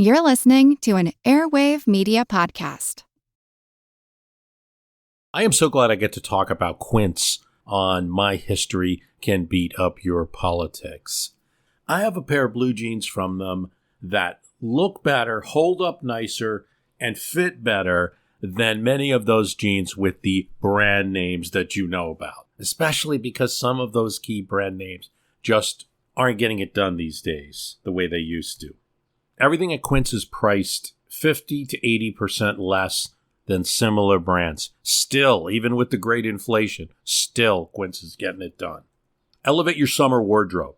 You're listening to an Airwave Media Podcast. I am so glad I get to talk about Quince on My History Can Beat Up Your Politics. I have a pair of blue jeans from them that look better, hold up nicer, and fit better than many of those jeans with the brand names that you know about, especially because some of those key brand names just aren't getting it done these days the way they used to. Everything at Quince is priced 50 to 80% less than similar brands. Still, even with the great inflation, still Quince is getting it done. Elevate your summer wardrobe.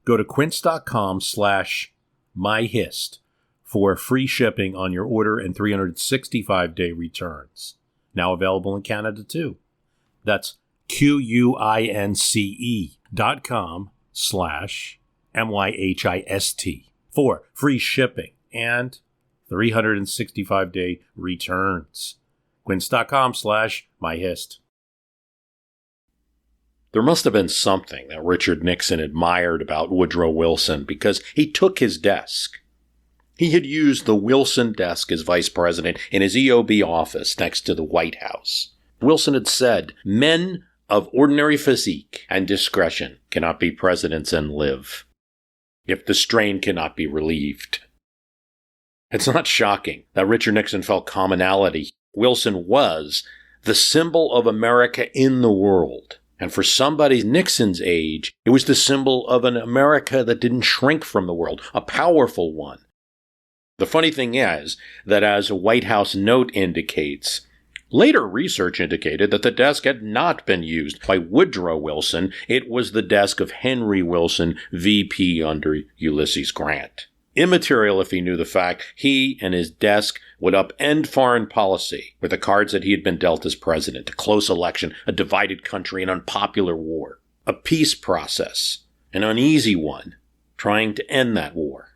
Go to quince.com/myhist for free shipping on your order and 365-day returns. Now available in Canada too. That's QUINCE.com/MYHIST for free shipping and 365-day returns. Quince.com/myhist. There must have been something that Richard Nixon admired about Woodrow Wilson because he took his desk. He had used the Wilson desk as vice president in his EOB office next to the White House. Wilson had said, "Men of ordinary physique and discretion cannot be presidents and live, if the strain cannot be relieved." It's not shocking that Richard Nixon felt commonality. Wilson was the symbol of America in the world. And for somebody Nixon's age, it was the symbol of an America that didn't shrink from the world, a powerful one. The funny thing is that, as a White House note indicates, later research indicated that the desk had not been used by Woodrow Wilson. It was the desk of Henry Wilson, VP under Ulysses Grant. Immaterial if he knew the fact he and his desk would upend foreign policy with the cards that he had been dealt as president: a close election, a divided country, an unpopular war, a peace process, an uneasy one, trying to end that war.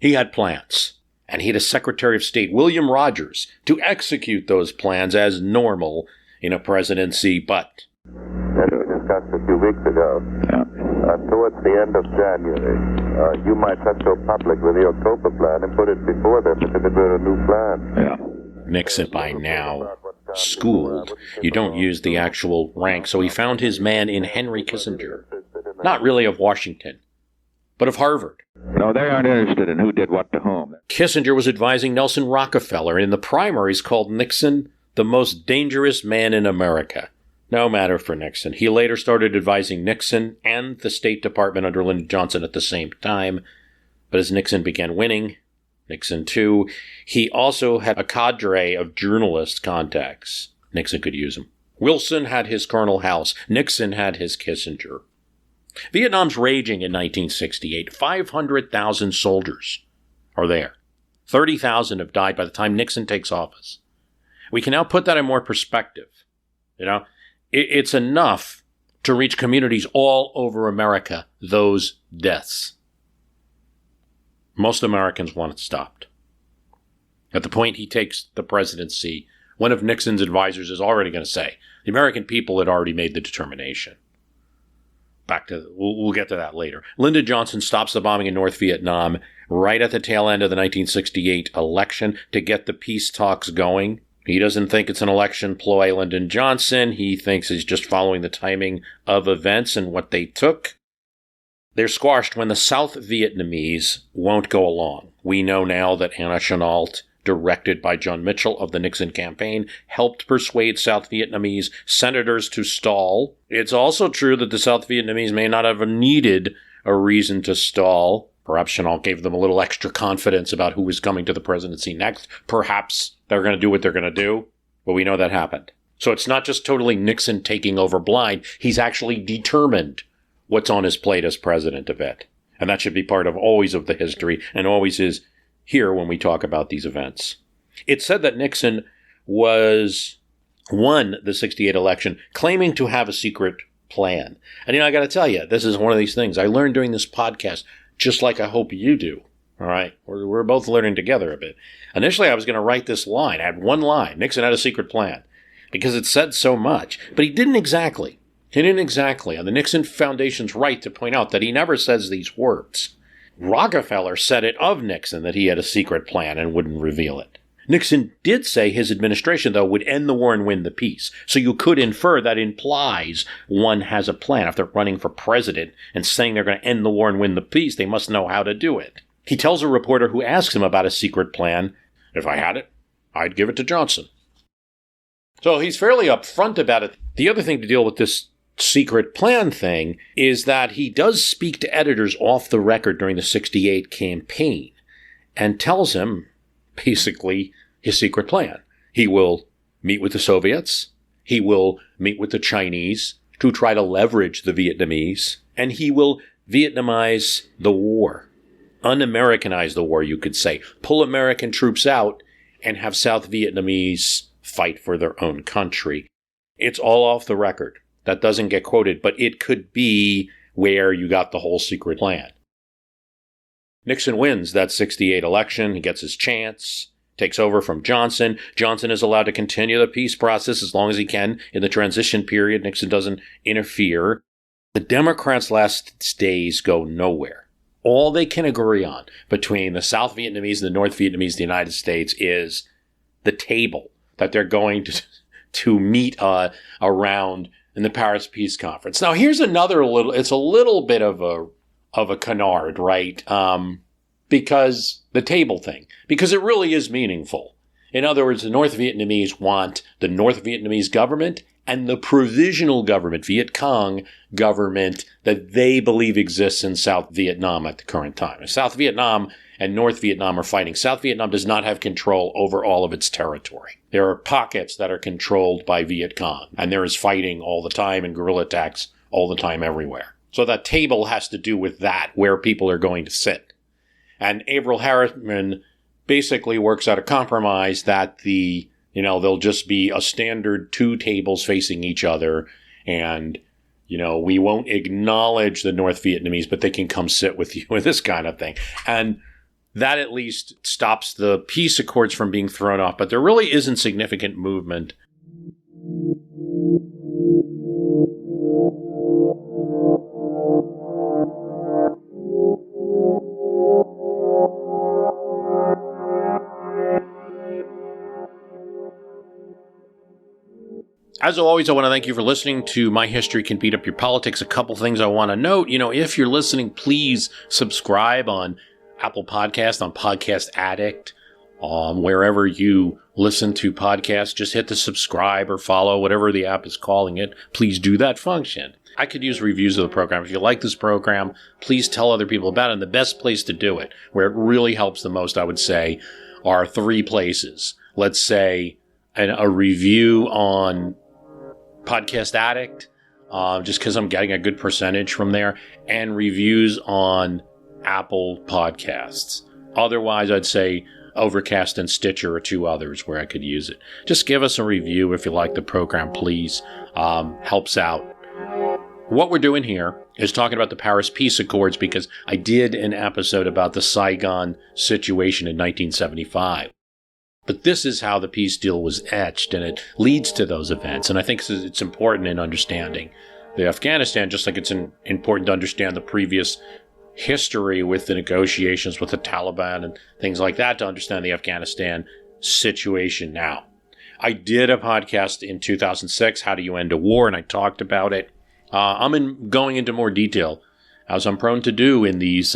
He had plans, and he had a Secretary of State, William Rogers, to execute those plans as normal in a presidency, but... As we discussed a few weeks ago, towards the end of January, you might not go public with the October plan and put it before them as if it were a new plan. Nixon, by now schooled, you don't use the actual rank, so he found his man in Henry Kissinger. Not really of Washington, but of Harvard. No, they aren't interested in who did what to whom. Kissinger was advising Nelson Rockefeller, and in the primaries called Nixon the most dangerous man in America. No matter for Nixon. He later started advising Nixon and the State Department under Lyndon Johnson at the same time. But as Nixon began winning, Nixon too, he also had a cadre of journalist contacts. Nixon could use them. Wilson had his Colonel House. Nixon had his Kissinger. Vietnam's raging in 1968. 500,000 soldiers are there. 30,000 have died by the time Nixon takes office. We can now put that in more perspective. It's enough to reach communities all over America, those deaths. Most Americans want it stopped. At the point he takes the presidency, one of Nixon's advisors is already going to say, the American people had already made the determination. We'll get to that later. Lyndon Johnson stops the bombing in North Vietnam right at the tail end of the 1968 election to get the peace talks going. He doesn't think it's an election ploy, Lyndon Johnson. He thinks he's just following the timing of events and what they took. They're squashed when the South Vietnamese won't go along. We know now that Anna Chennault, directed by John Mitchell of the Nixon campaign, helped persuade South Vietnamese senators to stall. It's also true that the South Vietnamese may not have needed a reason to stall. Perhaps Chennault gave them a little extra confidence about who was coming to the presidency next. Perhaps they're going to do what they're going to do, but we know that happened. So it's not just totally Nixon taking over blind. He's actually determined what's on his plate as president of it. And that should be part of always of the history and always is here when we talk about these events. It's said that Nixon won the 68 election claiming to have a secret plan. And I got to tell you, this is one of these things I learned during this podcast, just like I hope you do. All right, we're both learning together a bit. Initially, I was going to write this line. I had one line. Nixon had a secret plan because it said so much. But he didn't exactly. And the Nixon Foundation's right to point out that he never says these words. Rockefeller said it of Nixon that he had a secret plan and wouldn't reveal it. Nixon did say his administration, though, would end the war and win the peace. So you could infer that implies one has a plan. If they're running for president and saying they're going to end the war and win the peace, they must know how to do it. He tells a reporter who asks him about a secret plan, if I had it, I'd give it to Johnson. So he's fairly upfront about it. The other thing to deal with this secret plan thing is that he does speak to editors off the record during the 68 campaign and tells him, basically, his secret plan. He will meet with the Soviets. He will meet with the Chinese to try to leverage the Vietnamese. And he will Vietnamize the war. Un-Americanize the war, you could say. Pull American troops out and have South Vietnamese fight for their own country. It's all off the record. That doesn't get quoted, but it could be where you got the whole secret plan. Nixon wins that 68 election. He gets his chance, takes over from Johnson. Johnson is allowed to continue the peace process as long as he can in the transition period. Nixon doesn't interfere. The Democrats' last days go nowhere. All they can agree on between the South Vietnamese and the North Vietnamese of the United States is the table that they're going to meet around in the Paris Peace Conference. Now, here's another it's a little bit of a canard, right? Because the table thing, because it really is meaningful. In other words, the North Vietnamese want the North Vietnamese government and the provisional government, Viet Cong government, that they believe exists in South Vietnam at the current time. South Vietnam and North Vietnam are fighting. South Vietnam does not have control over all of its territory. There are pockets that are controlled by Viet Cong, and there is fighting all the time and guerrilla attacks all the time everywhere. So that table has to do with that, where people are going to sit. And Averell Harriman basically works out a compromise that there'll just be a standard two tables facing each other, and we won't acknowledge the North Vietnamese, but they can come sit with you with this kind of thing. And that at least stops the peace accords from being thrown off, but there really isn't significant movement. As always, I want to thank you for listening to My History Can Beat Up Your Politics. A couple things I want to note. If you're listening, please subscribe on Apple Podcast, on Podcast Addict, wherever you listen to podcasts. Just hit the subscribe or follow, whatever the app is calling it. Please do that function. I could use reviews of the program. If you like this program, please tell other people about it. And the best place to do it, where it really helps the most, I would say, are three places. Let's say a review on Podcast Addict, just because I'm getting a good percentage from there, and reviews on Apple Podcasts. Otherwise, I'd say Overcast and Stitcher are two others where I could use it. Just give us a review if you like the program, please. Helps out. What we're doing here is talking about the Paris Peace Accords, because I did an episode about the Saigon situation in 1975. But this is how the peace deal was etched, and it leads to those events. And I think it's important in understanding the Afghanistan, just like it's important to understand the previous history with the negotiations with the Taliban and things like that to understand the Afghanistan situation now. I did a podcast in 2006, How Do You End a War? And I talked about it. I'm going into more detail, as I'm prone to do in these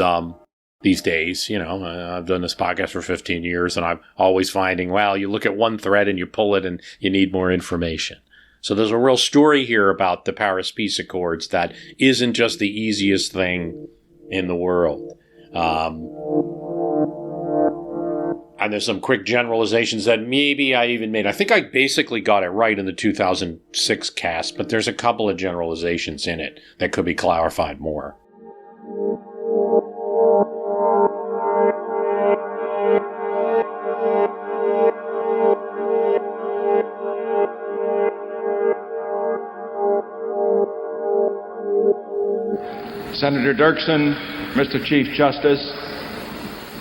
days. I've done this podcast for 15 years, and I'm always finding, you look at one thread and you pull it and you need more information. So there's a real story here about the Paris Peace Accords that isn't just the easiest thing in the world. And there's some quick generalizations that maybe I even made. I think I basically got it right in the 2006 cast, but there's a couple of generalizations in it that could be clarified more. Senator Dirksen, Mr. Chief Justice,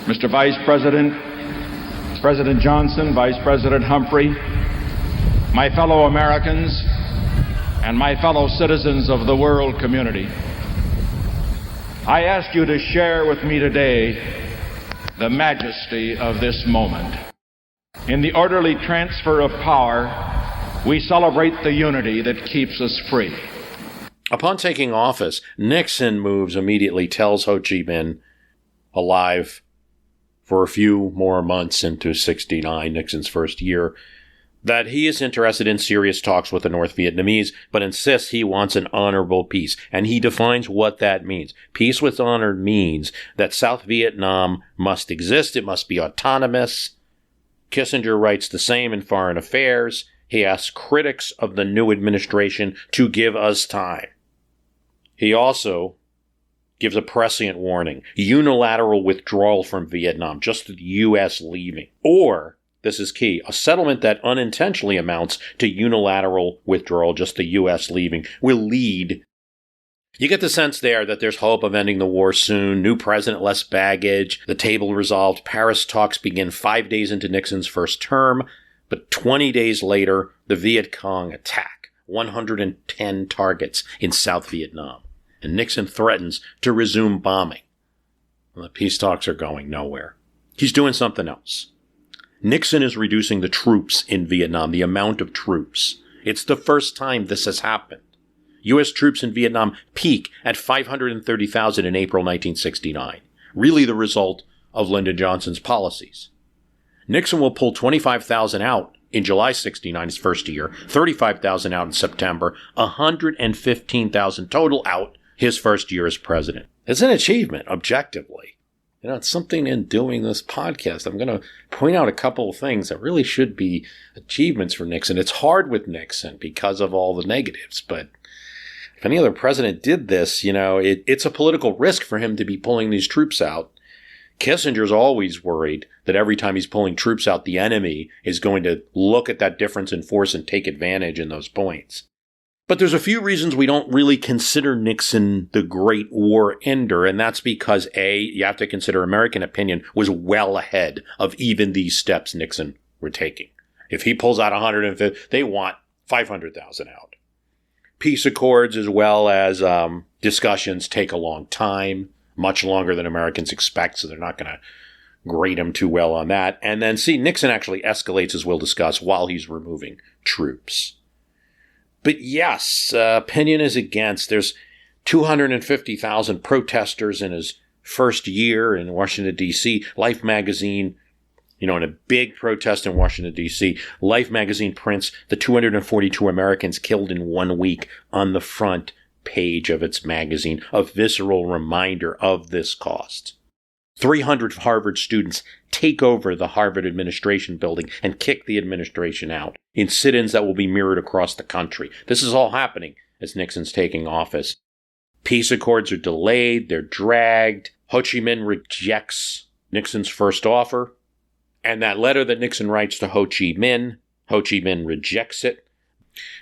Mr. Vice President, President Johnson, Vice President Humphrey, my fellow Americans, and my fellow citizens of the world community. I ask you to share with me today the majesty of this moment. In the orderly transfer of power, we celebrate the unity that keeps us free. Upon taking office, Nixon moves immediately, tells Ho Chi Minh, alive for a few more months into 69, Nixon's first year, that he is interested in serious talks with the North Vietnamese, but insists he wants an honorable peace. And he defines what that means. Peace with honor means that South Vietnam must exist. It must be autonomous. Kissinger writes the same in Foreign Affairs. He asks critics of the new administration to give us time. He also gives a prescient warning. Unilateral withdrawal from Vietnam, just the U.S. leaving. Or, this is key, a settlement that unintentionally amounts to unilateral withdrawal, just the U.S. leaving, will lead. You get the sense there that there's hope of ending the war soon, new president, less baggage, the table resolved. Paris talks begin 5 days into Nixon's first term, but 20 days later, the Viet Cong attack 110 targets in South Vietnam, and Nixon threatens to resume bombing. Well, the peace talks are going nowhere. He's doing something else. Nixon is reducing the troops in Vietnam, the amount of troops. It's the first time this has happened. U.S. troops in Vietnam peak at 530,000 in April 1969, really the result of Lyndon Johnson's policies. Nixon will pull 25,000 out in July 69, his first year, 35,000 out in September, 115,000 total out his first year as president. It's an achievement, objectively. You know, it's something in doing this podcast. I'm going to point out a couple of things that really should be achievements for Nixon. It's hard with Nixon because of all the negatives, but if any other president did this, you know, it's a political risk for him to be pulling these troops out. Kissinger's always worried that every time he's pulling troops out, the enemy is going to look at that difference in force and take advantage in those points. But there's a few reasons we don't really consider Nixon the great war ender, and that's because, A, you have to consider American opinion was well ahead of even these steps Nixon were taking. If he pulls out 150, they want 500,000 out. Peace accords as well as discussions take a long time, much longer than Americans expect, so they're not going to grade him too well on that. And then, see, Nixon actually escalates, as we'll discuss, while he's removing troops. But yes, opinion is against. There's 250,000 protesters in his first year in Washington, D.C. Life magazine, in a big protest in Washington, D.C., Life magazine prints the 242 Americans killed in 1 week on the front page of its magazine, a visceral reminder of this cost. 300 Harvard students take over the Harvard administration building and kick the administration out in sit-ins that will be mirrored across the country. This is all happening as Nixon's taking office. Peace accords are delayed, they're dragged. Ho Chi Minh rejects Nixon's first offer. And that letter that Nixon writes to Ho Chi Minh rejects it.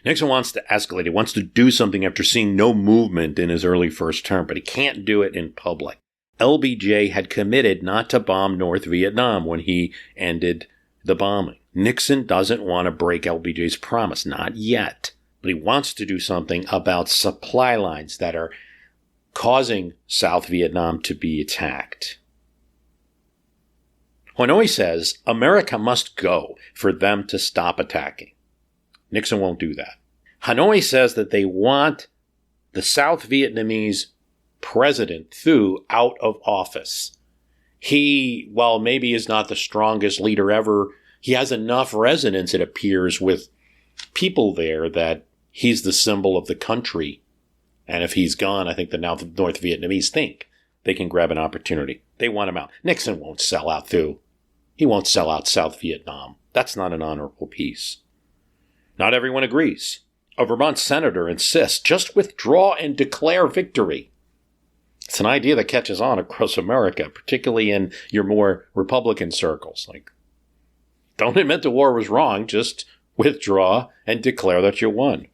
Nixon wants to escalate. He wants to do something after seeing no movement in his early first term, but he can't do it in public. LBJ had committed not to bomb North Vietnam when he ended the bombing. Nixon doesn't want to break LBJ's promise, not yet. But he wants to do something about supply lines that are causing South Vietnam to be attacked. Hanoi says America must go for them to stop attacking. Nixon won't do that. Hanoi says that they want the South Vietnamese President Thu out of office. He, while maybe is not the strongest leader ever, he has enough resonance, it appears, with people there that he's the symbol of the country. And if he's gone, I think the North Vietnamese think they can grab an opportunity. They want him out. Nixon won't sell out Thu. He won't sell out South Vietnam. That's not an honorable peace. Not everyone agrees. A Vermont senator insists, just withdraw and declare victory. It's an idea that catches on across America, particularly in your more Republican circles. Like, don't admit the war was wrong, just withdraw and declare that you won.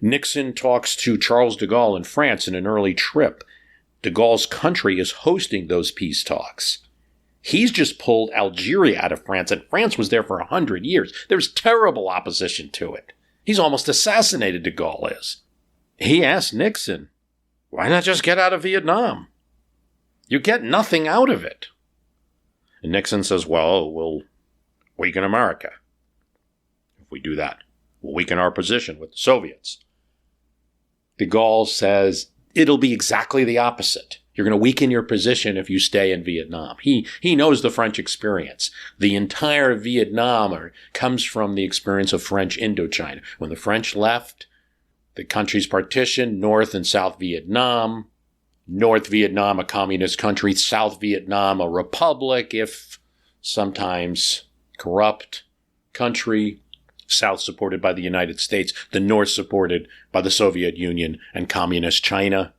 Nixon talks to Charles de Gaulle in France in an early trip. De Gaulle's country is hosting those peace talks. He's just pulled Algeria out of France, and France was there for 100 years. There's terrible opposition to it. He's almost assassinated, de Gaulle is. He asked Nixon, why not just get out of Vietnam? You get nothing out of it. And Nixon says, well, we'll weaken America. If we do that, we'll weaken our position with the Soviets. De Gaulle says, it'll be exactly the opposite. You're going to weaken your position if you stay in Vietnam. He knows the French experience. The entire Vietnam comes from the experience of French Indochina. When the French left, the countries partitioned, North and South Vietnam. North Vietnam, a communist country. South Vietnam, a republic, if sometimes corrupt country. South supported by the United States. The North supported by the Soviet Union and Communist China.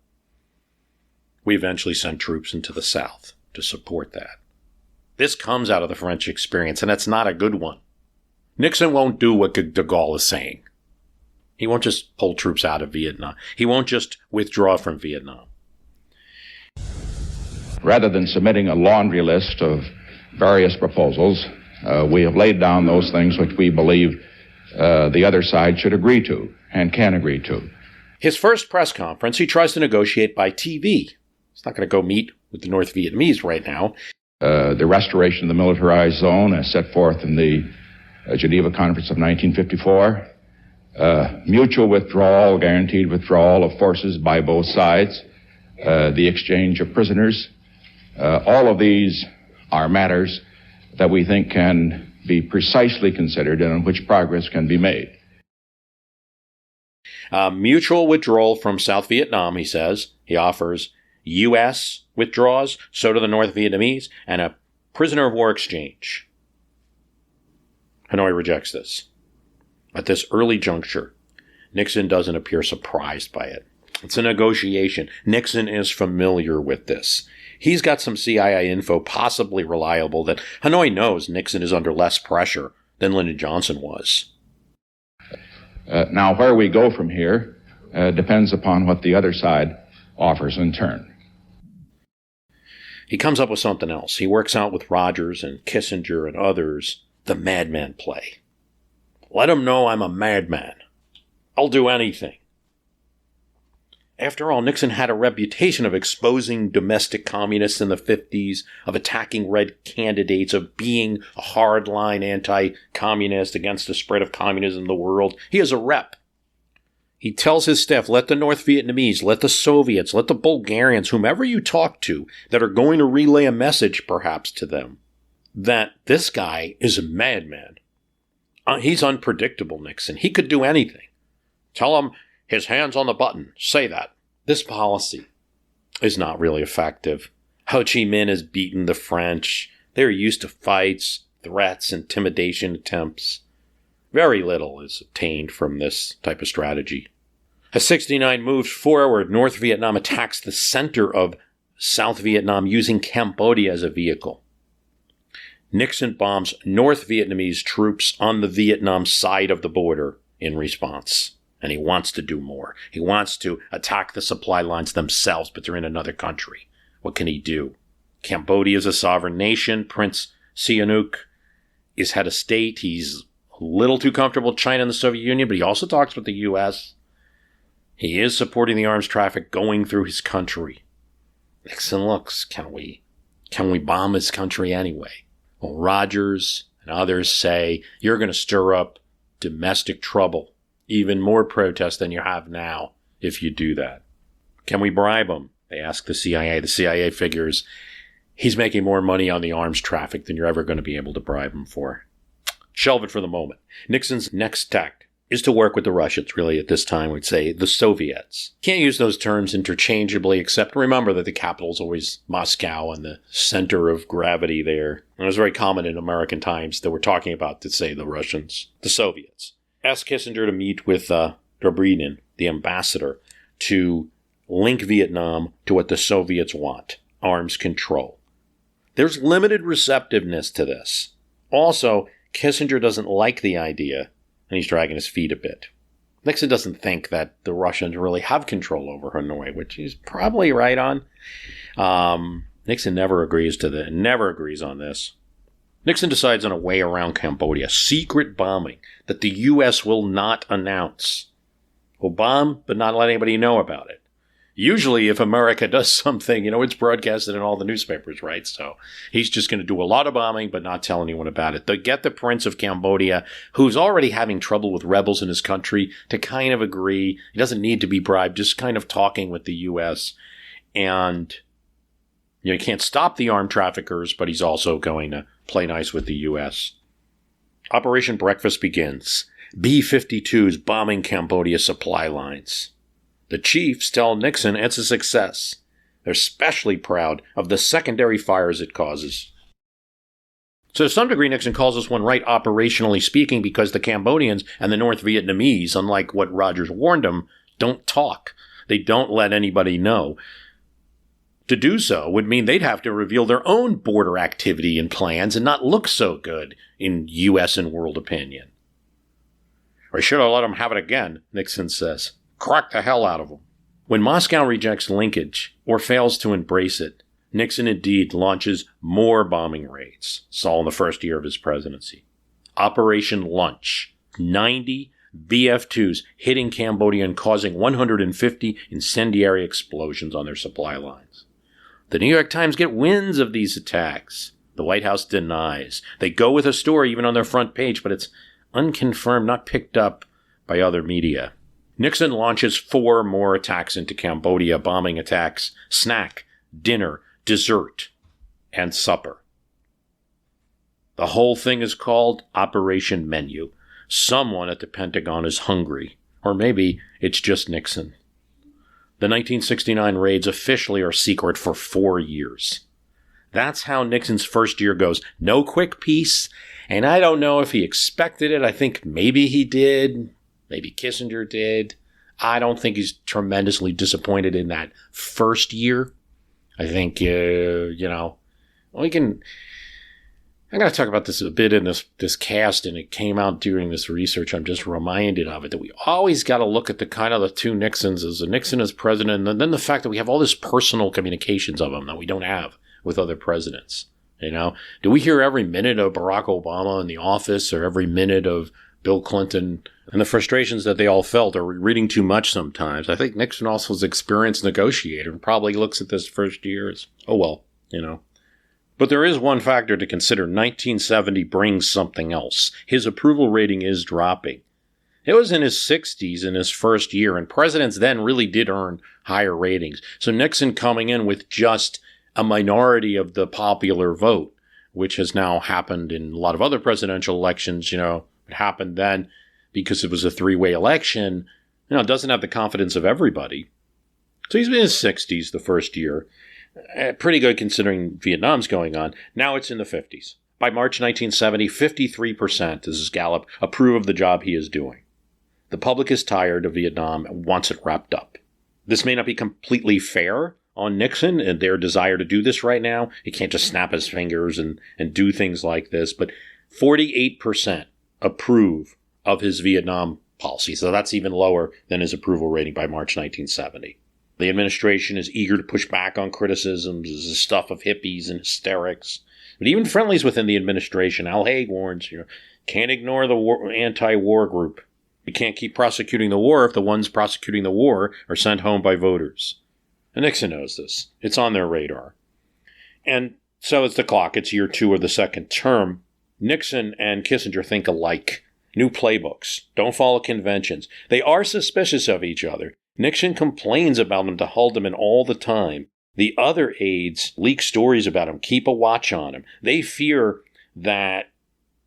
We eventually sent troops into the South to support that. This comes out of the French experience, and that's not a good one. Nixon won't do what de Gaulle is saying. He won't just pull troops out of Vietnam. He won't just withdraw from Vietnam. Rather than submitting a laundry list of various proposals, we have laid down those things which we believe the other side should agree to and can agree to. His first press conference, he tries to negotiate by TV. He's not going to go meet with the North Vietnamese right now. The restoration of the militarized zone as set forth in the Geneva Conference of 1954. Mutual withdrawal, guaranteed withdrawal of forces by both sides. The exchange of prisoners. All of these are matters that we think can be precisely considered and on which progress can be made. Mutual withdrawal from South Vietnam, he says. He offers U.S. withdraws, so do the North Vietnamese, and a prisoner of war exchange. Hanoi rejects this. At this early juncture, Nixon doesn't appear surprised by it. It's a negotiation. Nixon is familiar with this. He's got some CIA info, possibly reliable, that Hanoi knows Nixon is under less pressure than Lyndon Johnson was. Now, where we go from here depends upon what the other side offers in turn. He comes up with something else. He works out with Rogers and Kissinger and others the madman play. Let them know I'm a madman. I'll do anything. After all, Nixon had a reputation of exposing domestic communists in the 50s, of attacking red candidates, of being a hardline anti-communist against the spread of communism in the world. He has a rep. He tells his staff, let the North Vietnamese, let the Soviets, let the Bulgarians, whomever you talk to, that are going to relay a message perhaps to them, that this guy is a madman. He's unpredictable, Nixon. He could do anything. Tell him his hand's on the button. Say that. This policy is not really effective. Ho Chi Minh has beaten the French. They're used to fights, threats, intimidation attempts. Very little is obtained from this type of strategy. As 69 moves forward, North Vietnam attacks the center of South Vietnam using Cambodia as a vehicle. Nixon bombs North Vietnamese troops on the Vietnam side of the border in response. And he wants to do more. He wants to attack the supply lines themselves, but they're in another country. What can he do? Cambodia is a sovereign nation. Prince Sihanouk is head of state. He's a little too comfortable with China and the Soviet Union, but he also talks with the U.S. He is supporting the arms traffic going through his country. Nixon looks, can we bomb his country anyway? Well, Rogers and others say, you're going to stir up domestic trouble. Even more protests than you have now if you do that. Can we bribe him? They ask the CIA. The CIA figures he's making more money on the arms traffic than you're ever going to be able to bribe him for. Shelve it for the moment. Nixon's next tact is to work with the Russians, really at this time we'd say the Soviets. Can't use those terms interchangeably, except remember that the capital is always Moscow and the center of gravity there. And it was very common in American times that we're talking about to say the Russians, the Soviets. Asked Kissinger to meet with Dobrynin, the ambassador, to link Vietnam to what the Soviets want, arms control. There's limited receptiveness to this. Also, Kissinger doesn't like the idea, and he's dragging his feet a bit. Nixon doesn't think that the Russians really have control over Hanoi, which he's probably right on. Nixon never agrees on this. Nixon decides on a way around Cambodia, secret bombing that the U.S. will not announce. We'll bomb, but not let anybody know about it. Usually if America does something, it's broadcasted in all the newspapers, right? So he's just going to do a lot of bombing, but not tell anyone about it. They get the Prince of Cambodia, who's already having trouble with rebels in his country, to kind of agree. He doesn't need to be bribed, just kind of talking with the U.S. And he can't stop the armed traffickers, but he's also going to play nice with the U.S. Operation Breakfast begins. B-52s bombing Cambodia supply lines. The chiefs tell Nixon it's a success. They're especially proud of the secondary fires it causes. So to some degree, Nixon calls this one right operationally speaking because the Cambodians and the North Vietnamese, unlike what Rogers warned them, don't talk. They don't let anybody know. To do so would mean they'd have to reveal their own border activity and plans and not look so good in U.S. and world opinion. Or should have let them have it again, Nixon says. Crack the hell out of them. When Moscow rejects linkage or fails to embrace it, Nixon indeed launches more bombing raids. It's all in the first year of his presidency. Operation Lunch. 90 BF-2s hitting Cambodia and causing 150 incendiary explosions on their supply lines. The New York Times get winds of these attacks. The White House denies. They go with a story even on their front page, but it's unconfirmed, not picked up by other media. Nixon launches 4 more attacks into Cambodia, bombing attacks, snack, dinner, dessert, and supper. The whole thing is called Operation Menu. Someone at the Pentagon is hungry, or maybe it's just Nixon. The 1969 raids officially are secret for 4 years. That's how Nixon's first year goes. No quick peace, and I don't know if he expected it. I think maybe he did. Maybe Kissinger did. I don't think he's tremendously disappointed in that first year. I think, I'm going to talk about this a bit in this cast, and it came out during this research. I'm just reminded of it, that we always got to look at the kind of the two Nixons, as a Nixon as president, and then the fact that we have all this personal communications of him that we don't have with other presidents. Do we hear every minute of Barack Obama in the office, or every minute of Bill Clinton, and the frustrations that they all felt? Are we reading too much sometimes? I think Nixon also was an experienced negotiator and probably looks at this first year as, oh well, But there is one factor to consider. 1970 brings something else. His approval rating is dropping. It was in his 60s in his first year, and presidents then really did earn higher ratings. So Nixon coming in with just a minority of the popular vote, which has now happened in a lot of other presidential elections, it happened then because it was a 3-way election, doesn't have the confidence of everybody. So he's been in his 60s the first year. Pretty good considering Vietnam's going on. Now it's in the 50s. By March 1970, 53%, this is Gallup, approve of the job he is doing. The public is tired of Vietnam and wants it wrapped up. This may not be completely fair on Nixon and their desire to do this right now. He can't just snap his fingers and do things like this, but 48% approve of his Vietnam policy. So that's even lower than his approval rating by March 1970. The administration is eager to push back on criticisms, the stuff of hippies and hysterics. But even friendlies within the administration, Al Haig warns, can't ignore the anti-war group. You can't keep prosecuting the war if the ones prosecuting the war are sent home by voters. And Nixon knows this. It's on their radar. And so it's the clock. It's year 2 of the second term. Nixon and Kissinger think alike. New playbooks. Don't follow conventions. They are suspicious of each other. Nixon complains about him to Haldeman all the time. The other aides leak stories about him, keep a watch on him. They fear that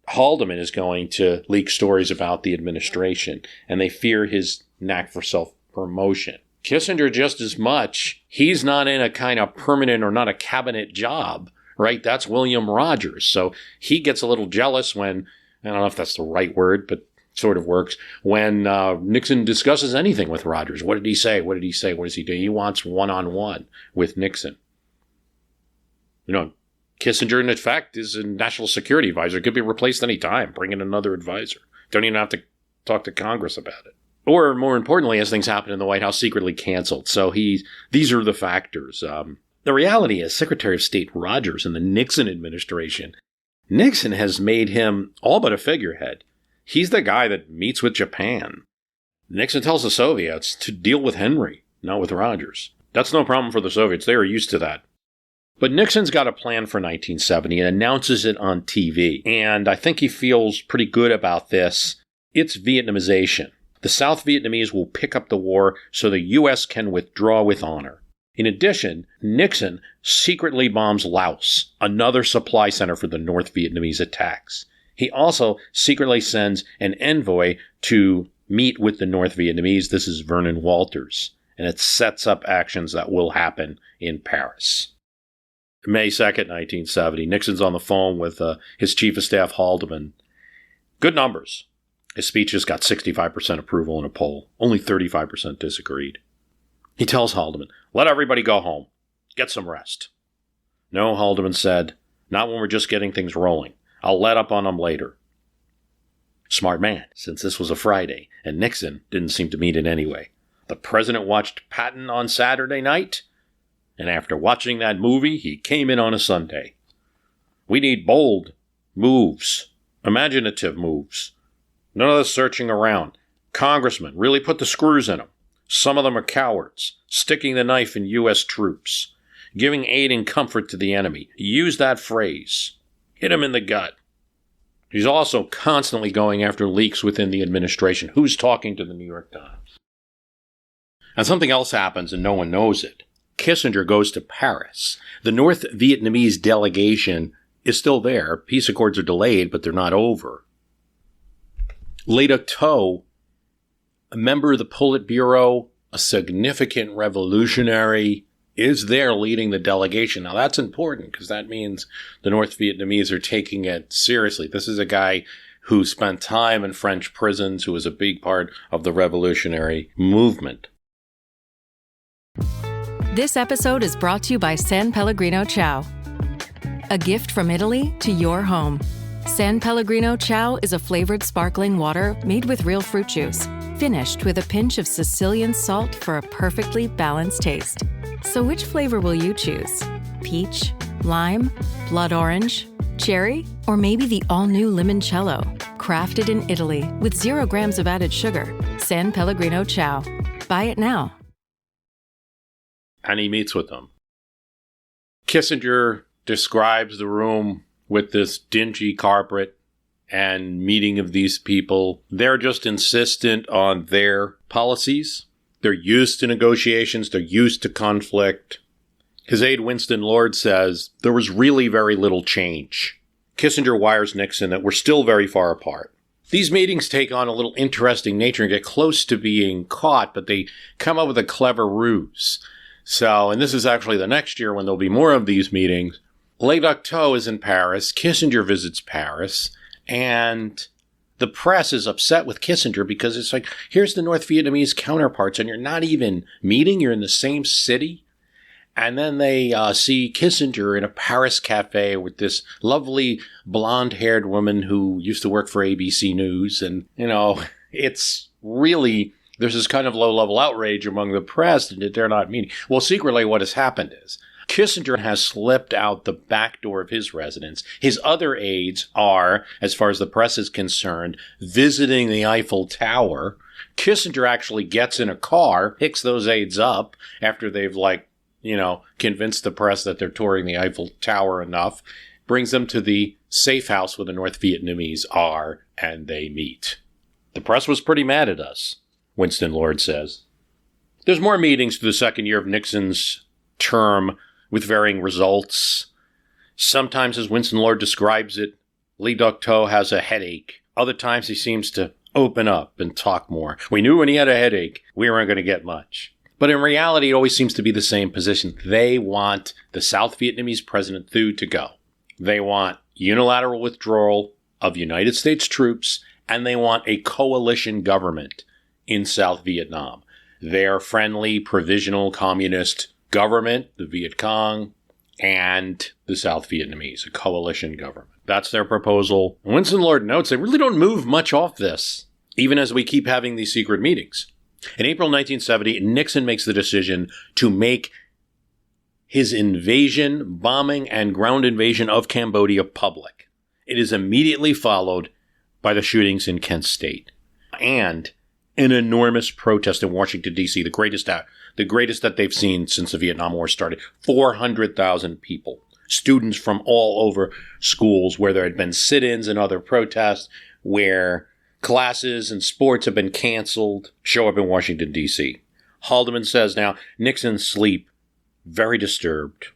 Haldeman is going to leak stories about the administration, and they fear his knack for self-promotion. Kissinger just as much. He's not in a kind of permanent or not a cabinet job, right? That's William Rogers. So he gets a little jealous when, I don't know if that's the right word, but sort of works, when Nixon discusses anything with Rogers. What did he say? What did he say? What does he do? He wants one-on-one with Nixon. Kissinger, in effect, is a national security advisor. Could be replaced any time. Bring in another advisor. Don't even have to talk to Congress about it. Or, more importantly, as things happen in the White House, secretly canceled. So these are the factors. The reality is, Secretary of State Rogers in the Nixon administration, Nixon has made him all but a figurehead. He's the guy that meets with Japan. Nixon tells the Soviets to deal with Henry, not with Rogers. That's no problem for the Soviets. They are used to that. But Nixon's got a plan for 1970 and announces it on TV. And I think he feels pretty good about this. It's Vietnamization. The South Vietnamese will pick up the war so the U.S. can withdraw with honor. In addition, Nixon secretly bombs Laos, another supply center for the North Vietnamese attacks. He also secretly sends an envoy to meet with the North Vietnamese. This is Vernon Walters. And it sets up actions that will happen in Paris. May 2nd, 1970, Nixon's on the phone with his chief of staff, Haldeman. Good numbers. His speech has got 65% approval in a poll. Only 35% disagreed. He tells Haldeman, let everybody go home. Get some rest. No, Haldeman said, not when we're just getting things rolling. I'll let up on them later. Smart man, since this was a Friday, and Nixon didn't seem to mean it anyway. The president watched Patton on Saturday night, and after watching that movie, he came in on a Sunday. We need bold moves, imaginative moves. None of this searching around. Congressmen, really put the screws in them. Some of them are cowards, sticking the knife in U.S. troops, giving aid and comfort to the enemy. Use that phrase. Hit him in the gut. He's also constantly going after leaks within the administration. Who's talking to the New York Times? And something else happens and no one knows it. Kissinger goes to Paris. The North Vietnamese delegation is still there. Peace accords are delayed, but they're not over. Le Duc Tho, a member of the Politburo, a significant revolutionary, is there leading the delegation. Now that's important because that means the North Vietnamese are taking it seriously. This is a guy who spent time in French prisons, who was a big part of the revolutionary movement. This episode is brought to you by San Pellegrino Ciao. A gift from Italy to your home. San Pellegrino Ciao is a flavored sparkling water made with real fruit juice, finished with a pinch of Sicilian salt for a perfectly balanced taste. So which flavor will you choose? Peach, lime, blood orange, cherry, or maybe the all-new limoncello? Crafted in Italy with 0 grams of added sugar. San Pellegrino Ciao. Buy it now. And he meets with them. Kissinger describes the room with this dingy carpet and meeting of these people. They're just insistent on their policies. They're used to negotiations. They're used to conflict. His aide Winston Lord says there was really very little change. Kissinger wires Nixon that we're still very far apart. These meetings take on a little interesting nature and get close to being caught, but they come up with a clever ruse. So, and this is actually the next year when there'll be more of these meetings. Le Duc Tho is in Paris. Kissinger visits Paris. And the press is upset with Kissinger because it's like, here's the North Vietnamese counterparts, and you're not even meeting. You're in the same city. And then they see Kissinger in a Paris cafe with this lovely blonde-haired woman who used to work for ABC News. And, you know, it's really, there's this kind of low-level outrage among the press that they're not meeting. Well, secretly what has happened is Kissinger has slipped out the back door of his residence. His other aides are, as far as the press is concerned, visiting the Eiffel Tower. Kissinger actually gets in a car, picks those aides up after they've, convinced the press that they're touring the Eiffel Tower enough, brings them to the safe house where the North Vietnamese are, and they meet. The press was pretty mad at us, Winston Lord says. There's more meetings through the second year of Nixon's term with varying results. Sometimes, as Winston Lord describes it, Le Duc Tho has a headache. Other times he seems to open up and talk more. We knew when he had a headache, we weren't going to get much. But in reality, it always seems to be the same position. They want the South Vietnamese President Thu to go. They want unilateral withdrawal of United States troops, and they want a coalition government in South Vietnam. Their friendly, provisional communist government, the Viet Cong, and the South Vietnamese, a coalition government. That's their proposal. Winston Lord notes they really don't move much off this, even as we keep having these secret meetings. In April 1970, Nixon makes the decision to make his invasion, bombing, and ground invasion of Cambodia public. It is immediately followed by the shootings in Kent State. And an enormous protest in Washington, D.C., the greatest that they've seen since the Vietnam War started. 400,000 people, students from all over schools where there had been sit-ins and other protests, where classes and sports have been canceled, show up in Washington, D.C. Haldeman says now, Nixon's sleep, very disturbed.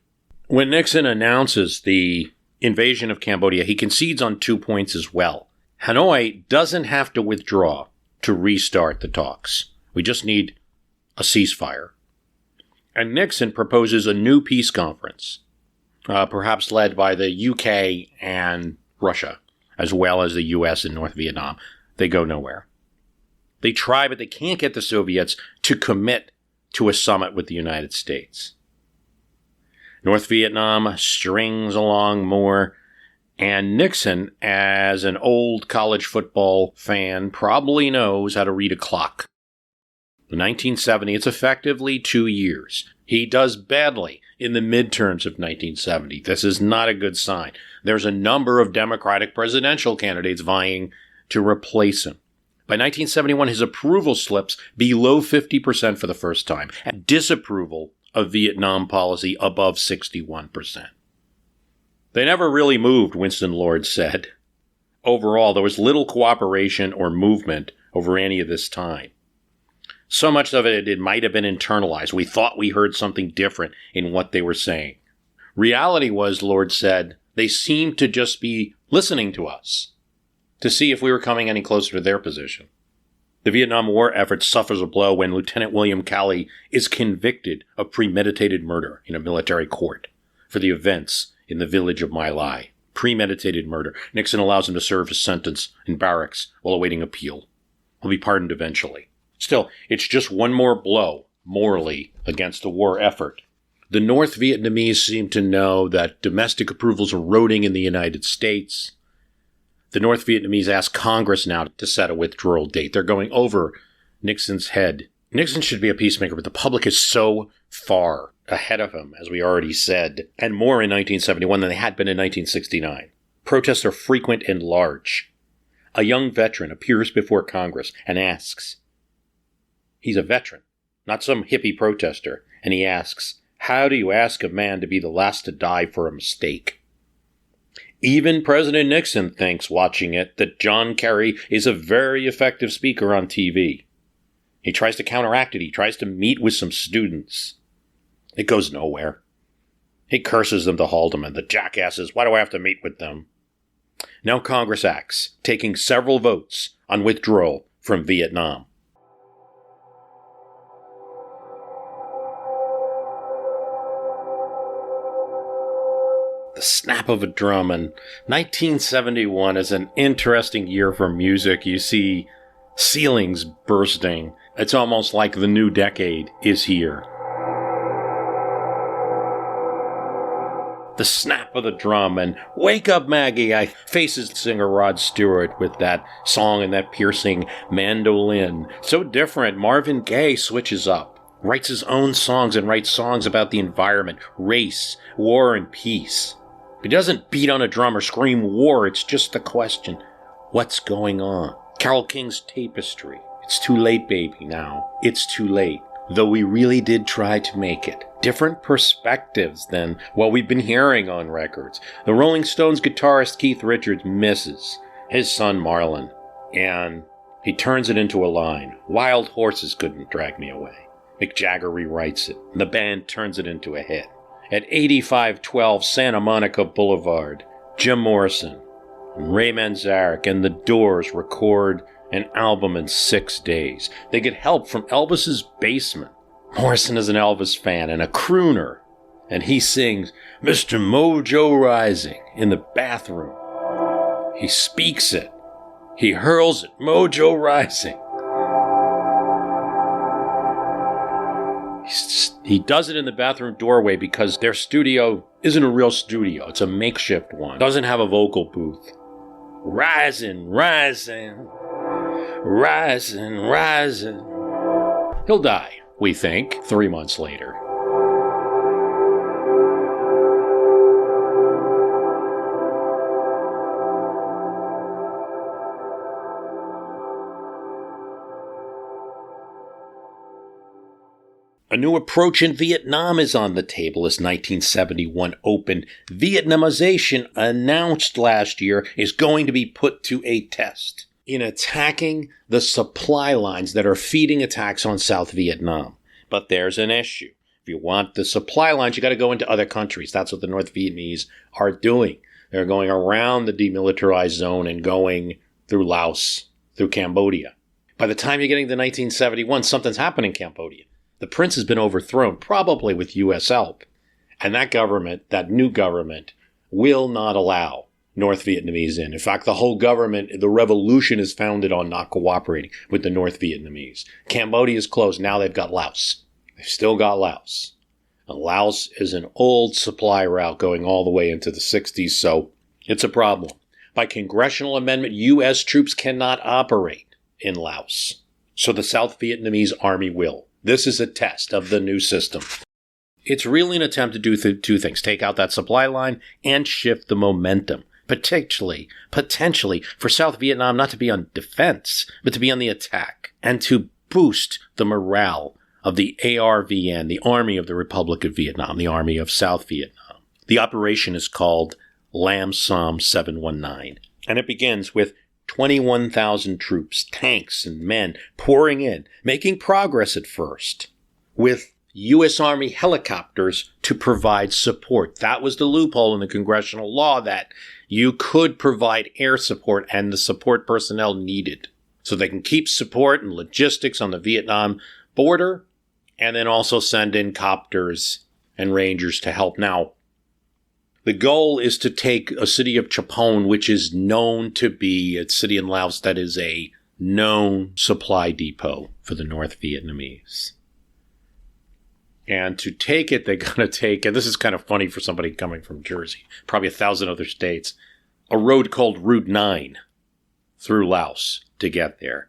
When Nixon announces the invasion of Cambodia, he concedes on 2 points as well. Hanoi doesn't have to withdraw to restart the talks. We just need a ceasefire. And Nixon proposes a new peace conference, perhaps led by the UK and Russia, as well as the US and North Vietnam. They go nowhere. They try, but they can't get the Soviets to commit to a summit with the United States. North Vietnam strings along more, and Nixon, as an old college football fan, probably knows how to read a clock. In 1970, it's effectively 2 years. He does badly in the midterms of 1970. This is not a good sign. There's a number of Democratic presidential candidates vying to replace him. By 1971, his approval slips below 50% for the first time, and disapproval of Vietnam policy above 61%. They never really moved, Winston Lord said. Overall, there was little cooperation or movement over any of this time. So much of it might have been internalized. We thought we heard something different in what they were saying. Reality was, Lord said, they seemed to just be listening to us to see if we were coming any closer to their position. The Vietnam War effort suffers a blow when Lieutenant William Calley is convicted of premeditated murder in a military court for the events in the village of My Lai. Premeditated murder. Nixon allows him to serve his sentence in barracks while awaiting appeal. He'll be pardoned eventually. Still, it's just one more blow, morally, against the war effort. The North Vietnamese seem to know that domestic approval is eroding in the United States. The North Vietnamese ask Congress now to set a withdrawal date. They're going over Nixon's head. Nixon should be a peacemaker, but the public is so far ahead of him, as we already said, and more in 1971 than they had been in 1969. Protests are frequent and large. A young veteran appears before Congress and asks, he's a veteran, not some hippie protester, and he asks, how do you ask a man to be the last to die for a mistake? Even President Nixon thinks, watching it, that John Kerry is a very effective speaker on TV. He tries to counteract it. He tries to meet with some students. It goes nowhere. He curses them to Haldeman, the jackasses. Why do I have to meet with them? Now Congress acts, taking several votes on withdrawal from Vietnam. The snap of a drum, and 1971 is an interesting year for music. You see ceilings bursting. It's almost like the new decade is here. The snap of the drum, and Wake Up Maggie, I faces singer Rod Stewart with that song and that piercing mandolin. So different. Marvin Gaye switches up, writes his own songs and writes songs about the environment, race, war, and peace. He doesn't beat on a drum or scream war. It's just the question, what's going on? Carole King's Tapestry. It's too late, baby, now. It's too late. Though we really did try to make it. Different perspectives than what we've been hearing on records. The Rolling Stones guitarist Keith Richards misses his son Marlon, and he turns it into a line. Wild horses couldn't drag me away. Mick Jagger rewrites it, and the band turns it into a hit. At 8512 Santa Monica Boulevard, Jim Morrison and Ray Manzarek and The Doors record an album in 6 days. They get help from Elvis's basement. Morrison is an Elvis fan and a crooner, and he sings Mr. Mojo Rising in the bathroom. He speaks it. He hurls it, Mojo Rising. He does it in the bathroom doorway because their studio isn't a real studio. It's a makeshift one. Doesn't have a vocal booth. Rising, rising, rising, rising. He'll die, we think, 3 months later. A new approach in Vietnam is on the table as 1971 opened. Vietnamization, announced last year, is going to be put to a test in attacking the supply lines that are feeding attacks on South Vietnam. But there's an issue. If you want the supply lines, you got to go into other countries. That's what the North Vietnamese are doing. They're going around the demilitarized zone and going through Laos, through Cambodia. By the time you're getting to 1971, something's happened in Cambodia. The prince has been overthrown, probably with U.S. help. And that government, that new government, will not allow North Vietnamese in. In fact, the whole government, the revolution is founded on not cooperating with the North Vietnamese. Cambodia is closed. Now they've got Laos. They've still got Laos. And Laos is an old supply route going all the way into the 60s, so it's a problem. By congressional amendment, U.S. troops cannot operate in Laos. So the South Vietnamese army will. This is a test of the new system. It's really an attempt to do two things. Take out that supply line and shift the momentum. Potentially for South Vietnam not to be on defense, but to be on the attack. And to boost the morale of the ARVN, the Army of the Republic of Vietnam, the Army of South Vietnam. The operation is called Lam Sam 719. And it begins with 21,000 troops, tanks, and men pouring in, making progress at first, with U.S. Army helicopters to provide support. That was the loophole in the congressional law, that you could provide air support and the support personnel needed. So they can keep support and logistics on the Vietnam border and then also send in copters and rangers to help. Now, the goal is to take a city of Chapon, which is known to be a city in Laos that is a known supply depot for the North Vietnamese. And to take it, they're going to take, and this is kind of funny for somebody coming from Jersey, probably 1,000 other states, a road called Route 9 through Laos to get there.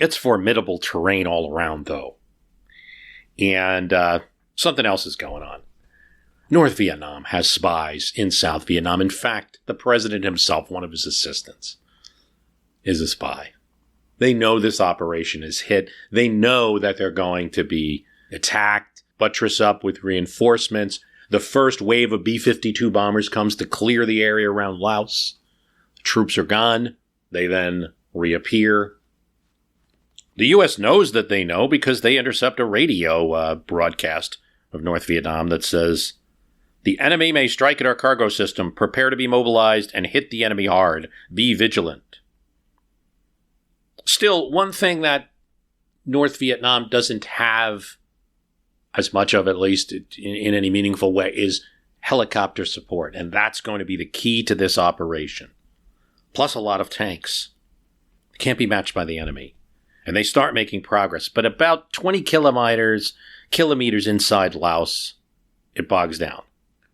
It's formidable terrain all around, though. And something else is going on. North Vietnam has spies in South Vietnam. In fact, the president himself, one of his assistants, is a spy. They know this operation is hit. They know that they're going to be attacked, buttress up with reinforcements. The first wave of B-52 bombers comes to clear the area around Laos. The troops are gone. They then reappear. The U.S. knows that they know because they intercept a radio broadcast of North Vietnam that says, "The enemy may strike at our cargo system. Prepare to be mobilized and hit the enemy hard. Be vigilant." Still, one thing that North Vietnam doesn't have as much of, at least in any meaningful way, is helicopter support. And that's going to be the key to this operation. Plus a lot of tanks. Can't be matched by the enemy. And they start making progress. But about 20 kilometers inside Laos, it bogs down.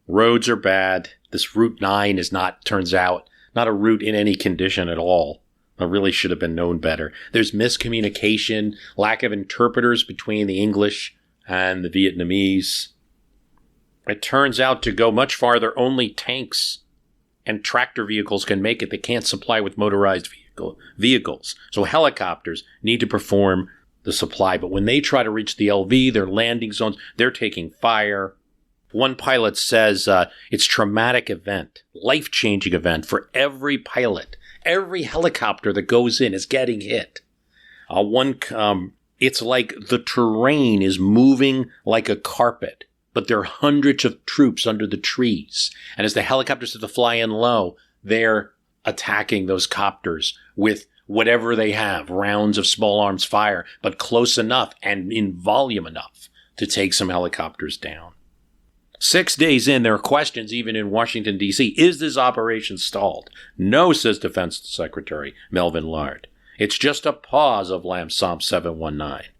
Roads are bad. This Route 9 is not, turns out, not a route in any condition at all. It really should have been known better. There's miscommunication, lack of interpreters between the English and the Vietnamese. It turns out to go much farther, only tanks and tractor vehicles can make it. They can't supply with motorized vehicles. So helicopters need to perform the supply. But when they try to reach the LV, their landing zones, they're taking fire. One pilot says it's a traumatic event, life-changing event for every pilot. Every helicopter that goes in is getting hit. It's like the terrain is moving like a carpet, but there are hundreds of troops under the trees. And as the helicopters have to fly in low, they're attacking those copters with whatever they have, rounds of small arms fire, but close enough and in volume enough to take some helicopters down. 6 days in, there are questions even in Washington, D.C. Is this operation stalled? No, says Defense Secretary Melvin Laird. It's just a pause of Lam Sam 719.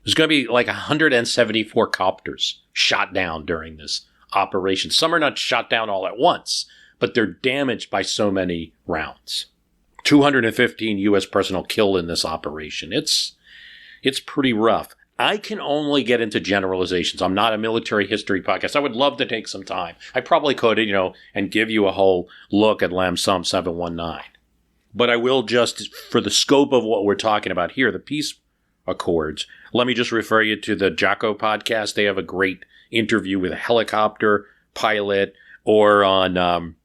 There's going to be like 174 copters shot down during this operation. Some are not shot down all at once, but they're damaged by so many rounds. 215 U.S. personnel killed in this operation. It's pretty rough. I can only get into generalizations. I'm not a military history podcast. I would love to take some time. I probably could, and give you a whole look at Lam Sam 719. But I will just, for the scope of what we're talking about here, the peace Accords. Let me just refer you to the Jocko podcast. They have a great interview with a helicopter pilot, or on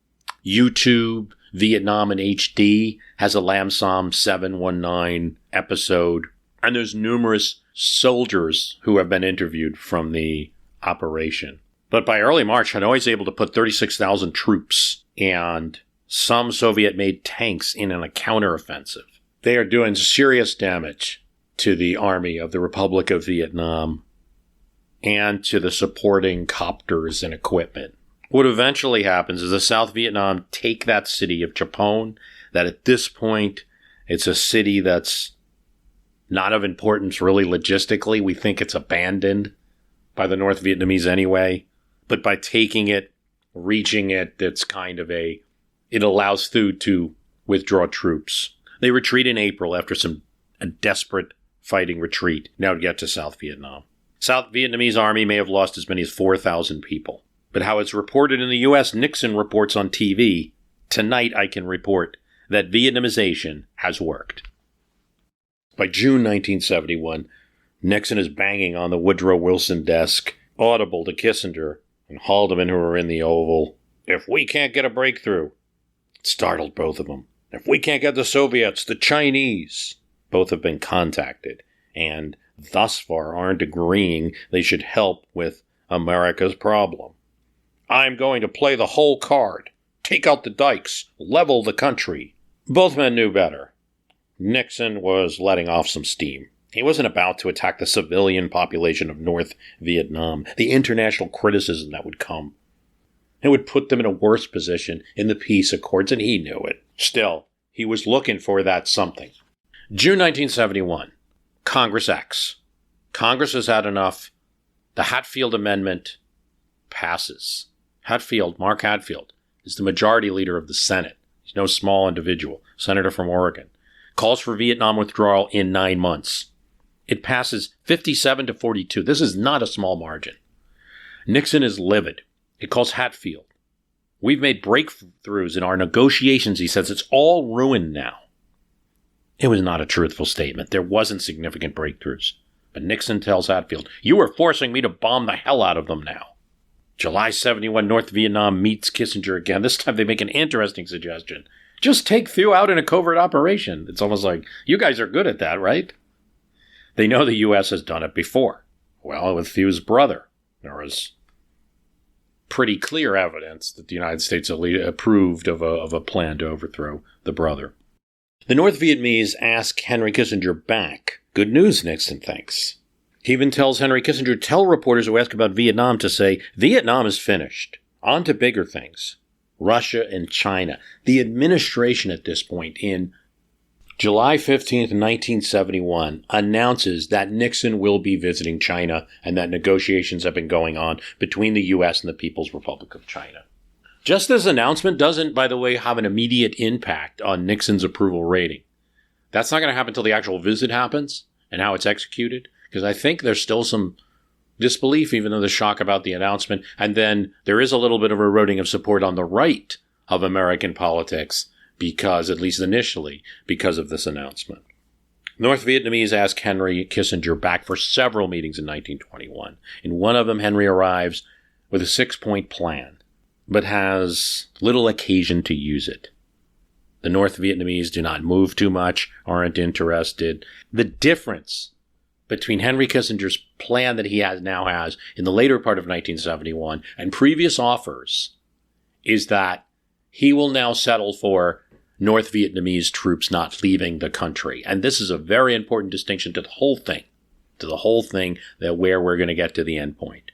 YouTube, Vietnam in HD has a Lamsom 719 episode. And there's numerous soldiers who have been interviewed from the operation. But by early March, Hanoi is able to put 36,000 troops and some Soviet-made tanks in a counteroffensive. They are doing serious damage to the army of the Republic of Vietnam and to the supporting copters and equipment. What eventually happens is the South Vietnam take that city of Chapon, that at this point, it's a city that's not of importance really logistically. We think it's abandoned by the North Vietnamese anyway. But by taking it, reaching it, it's kind of it allows Thu to withdraw troops. They retreat in April after a desperate fighting retreat, now to get to South Vietnam. South Vietnamese army may have lost as many as 4,000 people. But how it's reported in the U.S., Nixon reports on TV, tonight I can report that Vietnamization has worked. By June 1971, Nixon is banging on the Woodrow Wilson desk, audible to Kissinger and Haldeman, who are in the Oval. If we can't get a breakthrough, it startled both of them. If we can't get the Soviets, the Chinese. Both have been contacted and thus far aren't agreeing they should help with America's problem. I'm going to play the whole card. Take out the dikes. Level the country. Both men knew better. Nixon was letting off some steam. He wasn't about to attack the civilian population of North Vietnam. The international criticism that would come. It would put them in a worse position in the peace accords, and he knew it. Still, he was looking for that something. June 1971. Congress acts. Congress has had enough. The Hatfield Amendment passes. Mark Hatfield, is the majority leader of the Senate. He's no small individual. Senator from Oregon. Calls for Vietnam withdrawal in 9 months. It passes 57-42. This is not a small margin. Nixon is livid. He calls Hatfield. We've made breakthroughs in our negotiations, he says. It's all ruined now. It was not a truthful statement. There wasn't significant breakthroughs. But Nixon tells Hatfield, you are forcing me to bomb the hell out of them now. July 71, North Vietnam meets Kissinger again. This time they make an interesting suggestion. Just take Thu out in a covert operation. It's almost like, you guys are good at that, right? They know the U.S. has done it before. Well, with Thu's brother. There was pretty clear evidence that the United States approved of a plan to overthrow the brother. The North Vietnamese ask Henry Kissinger back. Good news, Nixon thinks. He even tells Henry Kissinger, tell reporters who ask about Vietnam to say, Vietnam is finished. On to bigger things. Russia and China. The administration at this point in July 15th, 1971, announces that Nixon will be visiting China and that negotiations have been going on between the U.S. and the People's Republic of China. Just this announcement doesn't, by the way, have an immediate impact on Nixon's approval rating. That's not going to happen until the actual visit happens and how it's executed, because I think there's still some disbelief, even though there's shock about the announcement. And then there is a little bit of eroding of support on the right of American politics because, at least initially, because of this announcement. North Vietnamese ask Henry Kissinger back for several meetings in 1921. In one of them, Henry arrives with a 6-point plan, but has little occasion to use it. The North Vietnamese do not move too much, aren't interested. The difference between Henry Kissinger's plan that he now has in the later part of 1971 and previous offers is that he will now settle for North Vietnamese troops not leaving the country. And this is a very important distinction to the whole thing, that where we're going to get to the end point.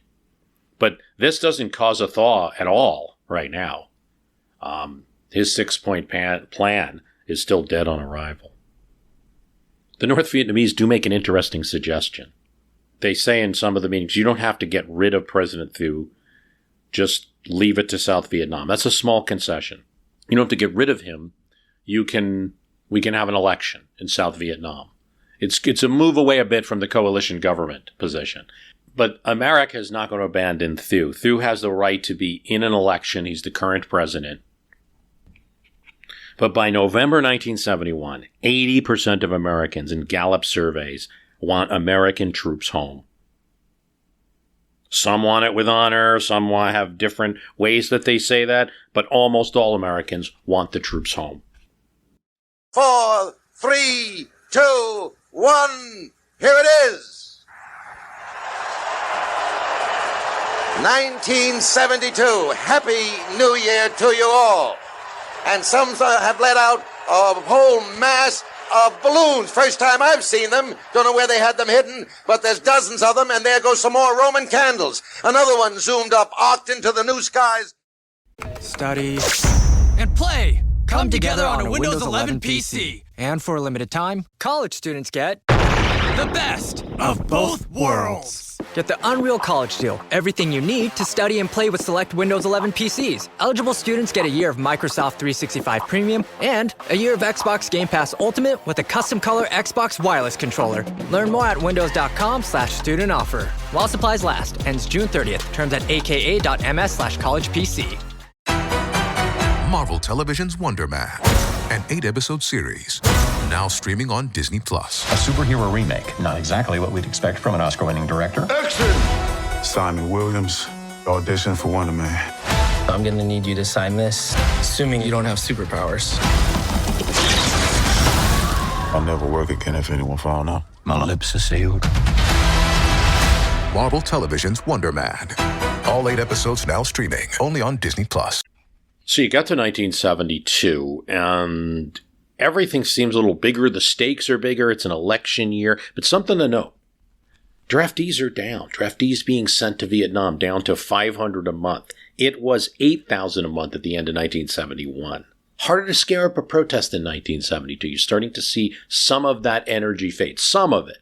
But this doesn't cause a thaw at all right now. His 6-point plan is still dead on arrival. The North Vietnamese do make an interesting suggestion. They say in some of the meetings, you don't have to get rid of President Thu, just leave it to South Vietnam. That's a small concession. You don't have to get rid of him. We can have an election in South Vietnam. It's a move away a bit from the coalition government position. But America is not going to abandon Thu. Thu has the right to be in an election. He's the current president. But by November 1971, 80% of Americans in Gallup surveys want American troops home. Some want it with honor, some want to have different ways that they say that, but almost all Americans want the troops home. 4, 3, 2, 1, here it is. 1972. Happy New Year to you all. And some have let out a whole mass of balloons. First time I've seen them. Don't know where they had them hidden, but there's dozens of them, and there goes some more Roman candles. Another one zoomed up, arced into the new skies. Study and play come together on a Windows 11 PC. And for a limited time, college students get the best of both worlds. Get the Unreal College Deal. Everything you need to study and play with select Windows 11 PCs. Eligible students get a year of Microsoft 365 Premium and a year of Xbox Game Pass Ultimate with a custom color Xbox wireless controller. Learn more at windows.com/student offer. While supplies last. Ends June 30th. Terms at aka.ms/collegepc. Marvel Television's Wonder Man, an 8-episode series, now streaming on Disney+. A superhero remake, not exactly what we'd expect from an Oscar-winning director. Action! Simon Williams, audition for Wonder Man. I'm gonna need you to sign this, assuming you don't have superpowers. I'll never work again if anyone found out. My lips are sealed. Marvel Television's Wonder Man. All 8 episodes now streaming, only on Disney+. So you got to 1972, and everything seems a little bigger. The stakes are bigger. It's an election year. But something to note. Draftees are down. Draftees being sent to Vietnam down to 500 a month. It was 8,000 a month at the end of 1971. Harder to scare up a protest in 1972. You're starting to see some of that energy fade. Some of it.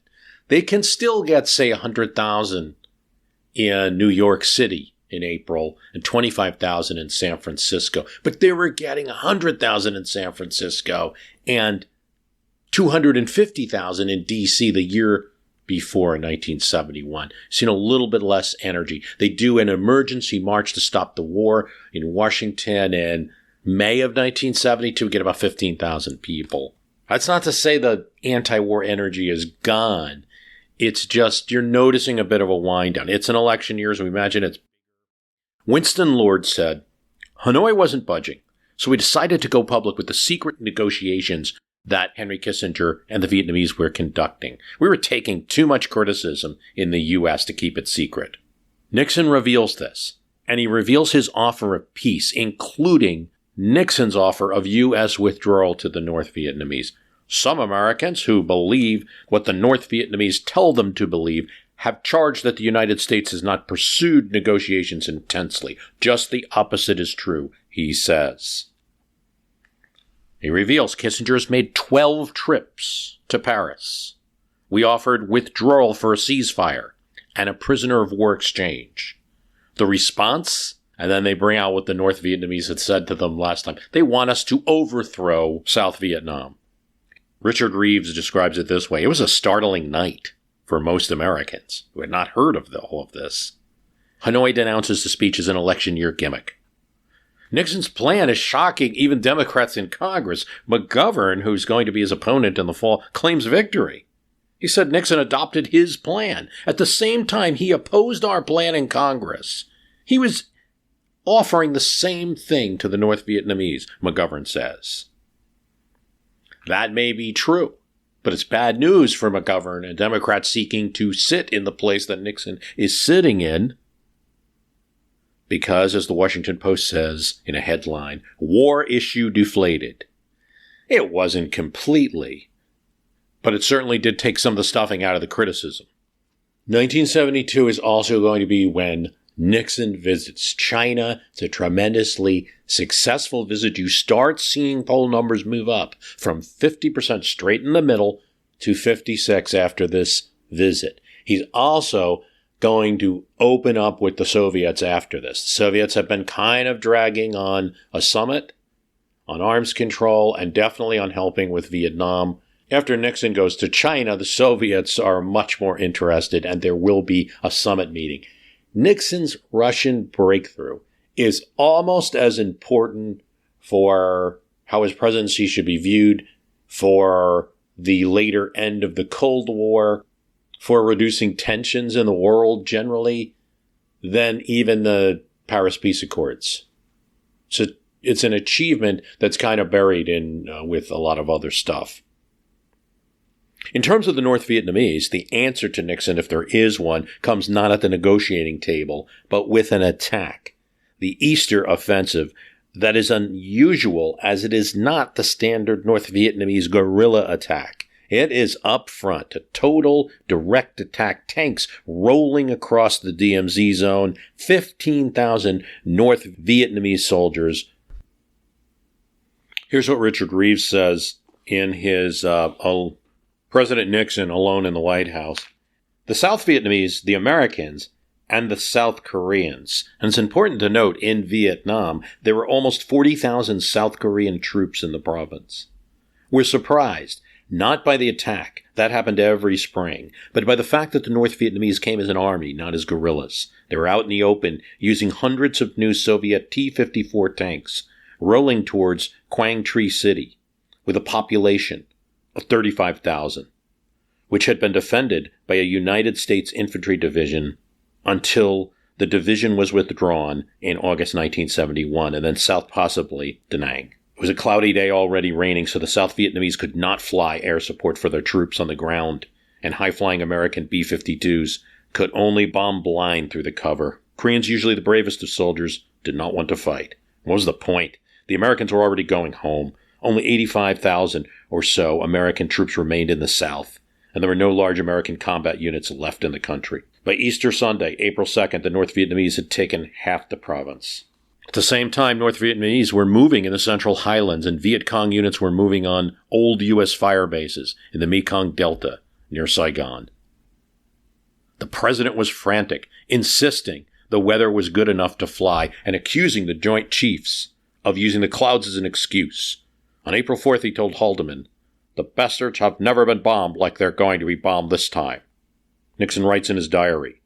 They can still get, say, 100,000 in New York City in April and 25,000 in San Francisco. But they were getting 100,000 in San Francisco and 250,000 in D.C. the year before in 1971. Seen a little bit less energy. They do an emergency march to stop the war in Washington in May of 1972, get about 15,000 people. That's not to say the anti-war energy is gone. It's just you're noticing a bit of a wind down. It's an election year, so we imagine it's. Winston Lord said, Hanoi wasn't budging, so we decided to go public with the secret negotiations that Henry Kissinger and the Vietnamese were conducting. We were taking too much criticism in the U.S. to keep it secret. Nixon reveals this, and he reveals his offer of peace, including Nixon's offer of U.S. withdrawal to the North Vietnamese. Some Americans who believe what the North Vietnamese tell them to believe have charged that the United States has not pursued negotiations intensely. Just the opposite is true, he says. He reveals Kissinger has made 12 trips to Paris. We offered withdrawal for a ceasefire and a prisoner of war exchange. The response? And then they bring out what the North Vietnamese had said to them last time. They want us to overthrow South Vietnam. Richard Reeves describes it this way. It was a startling night for most Americans who had not heard of all of this. Hanoi denounces the speech as an election year gimmick. Nixon's plan is shocking even Democrats in Congress. McGovern, who's going to be his opponent in the fall, claims victory. He said Nixon adopted his plan. At the same time, he opposed our plan in Congress. He was offering the same thing to the North Vietnamese, McGovern says. That may be true. But it's bad news for McGovern and Democrats seeking to sit in the place that Nixon is sitting in because, as the Washington Post says in a headline, war issue deflated. It wasn't completely, but it certainly did take some of the stuffing out of the criticism. 1972 is also going to be when Nixon visits China. It's a tremendously successful visit. You start seeing poll numbers move up from 50% straight in the middle to 56 after this visit. He's also going to open up with the Soviets after this. The Soviets have been kind of dragging on a summit, on arms control, and definitely on helping with Vietnam. After Nixon goes to China, the Soviets are much more interested, and there will be a summit meeting. Nixon's Russian breakthrough is almost as important for how his presidency should be viewed for the later end of the Cold War for reducing tensions in the world generally than even the Paris Peace Accords. So it's an achievement that's kind of buried in with a lot of other stuff. In terms of the North Vietnamese, the answer to Nixon, if there is one, comes not at the negotiating table, but with an attack. The Easter offensive that is unusual as it is not the standard North Vietnamese guerrilla attack. It is up front, a total direct attack, tanks rolling across the DMZ zone, 15,000 North Vietnamese soldiers. Here's what Richard Reeves says in his President Nixon Alone in the White House. The South Vietnamese, the Americans, and the South Koreans. And it's important to note, in Vietnam, there were almost 40,000 South Korean troops in the province. We're surprised, not by the attack, that happened every spring, but by the fact that the North Vietnamese came as an army, not as guerrillas. They were out in the open, using hundreds of new Soviet T-54 tanks, rolling towards Quang Tri City, with a population of 35,000, which had been defended by a United States infantry division until the division was withdrawn in August 1971, and then south possibly Da Nang. It was a cloudy day, already raining, so the South Vietnamese could not fly air support for their troops on the ground, and high-flying American B-52s could only bomb blind through the cover. Koreans, usually the bravest of soldiers, did not want to fight. What was the point? The Americans were already going home. Only 85,000 or so American troops remained in the South, and there were no large American combat units left in the country. By Easter Sunday, April 2nd, the North Vietnamese had taken half the province. At the same time, North Vietnamese were moving in the Central Highlands, and Viet Cong units were moving on old U.S. fire bases in the Mekong Delta near Saigon. The president was frantic, insisting the weather was good enough to fly, and accusing the Joint Chiefs of using the clouds as an excuse. On April 4th, he told Haldeman, "The bastards have never been bombed like they're going to be bombed this time." Nixon writes in his diary,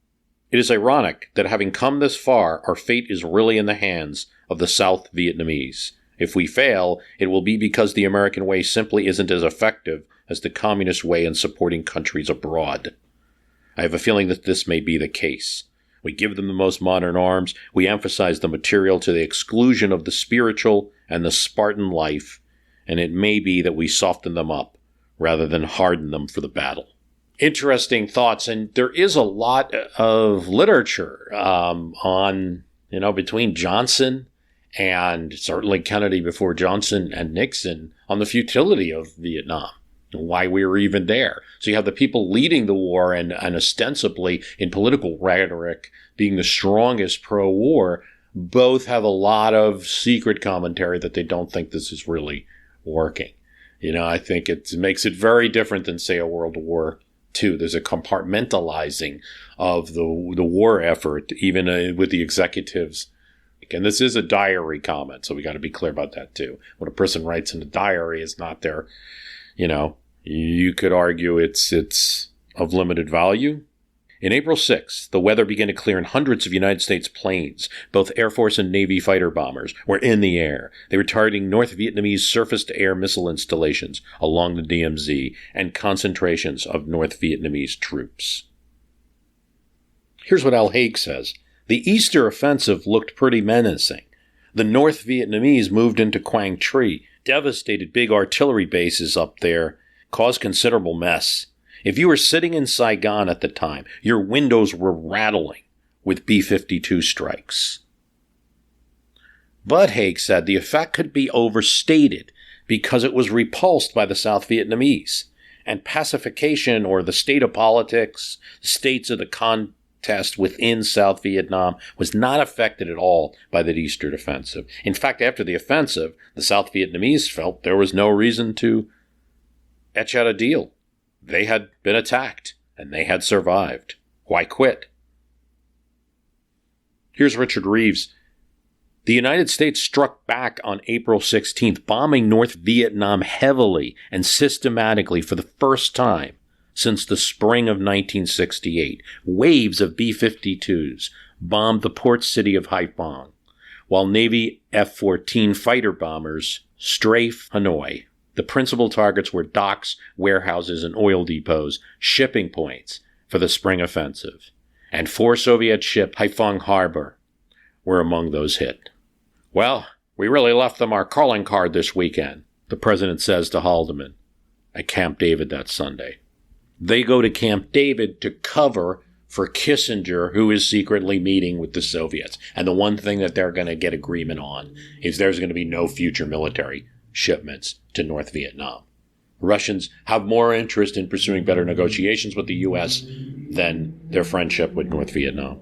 "It is ironic that having come this far, our fate is really in the hands of the South Vietnamese. If we fail, it will be because the American way simply isn't as effective as the communist way in supporting countries abroad. I have a feeling that this may be the case. We give them the most modern arms, we emphasize the material to the exclusion of the spiritual and the Spartan life, and it may be that we soften them up rather than harden them for the battle." Interesting thoughts, and there is a lot of literature on, between Johnson and certainly Kennedy before Johnson and Nixon on the futility of Vietnam, why we were even there. So you have the people leading the war and ostensibly in political rhetoric being the strongest pro-war, both have a lot of secret commentary that they don't think this is really working. I think it makes it very different than, say, a World War II. There's a compartmentalizing of the war effort, even with the executives. And this is a diary comment, so we got to be clear about that too. What a person writes in a diary is not their, you could argue it's of limited value. In April 6th, the weather began to clear and hundreds of United States planes, both Air Force and Navy fighter bombers, were in the air. They were targeting North Vietnamese surface-to-air missile installations along the DMZ and concentrations of North Vietnamese troops. Here's what Al Haig says. The Easter offensive looked pretty menacing. The North Vietnamese moved into Quang Tri, devastated big artillery bases up there, caused considerable mess. If you were sitting in Saigon at the time, your windows were rattling with B-52 strikes. But, Haig said, the effect could be overstated because it was repulsed by the South Vietnamese, and pacification or the state of politics, states of the contest within South Vietnam was not affected at all by the Eastern offensive. In fact, after the offensive, the South Vietnamese felt there was no reason to etch out a deal. They had been attacked, and they had survived. Why quit? Here's Richard Reeves. The United States struck back on April 16th, bombing North Vietnam heavily and systematically for the first time since the spring of 1968. Waves of B-52s bombed the port city of Haiphong, while Navy F-14 fighter bombers strafed Hanoi. The principal targets were docks, warehouses, and oil depots, shipping points, for the spring offensive, and 4 Soviet ships, Haiphong Harbor, were among those hit. Well, we really left them our calling card this weekend, the president says to Haldeman at Camp David that Sunday. They go to Camp David to cover for Kissinger, who is secretly meeting with the Soviets. And the one thing that they're going to get agreement on is there's going to be no future military shipments to North Vietnam. Russians have more interest in pursuing better negotiations with the U.S. than their friendship with North Vietnam.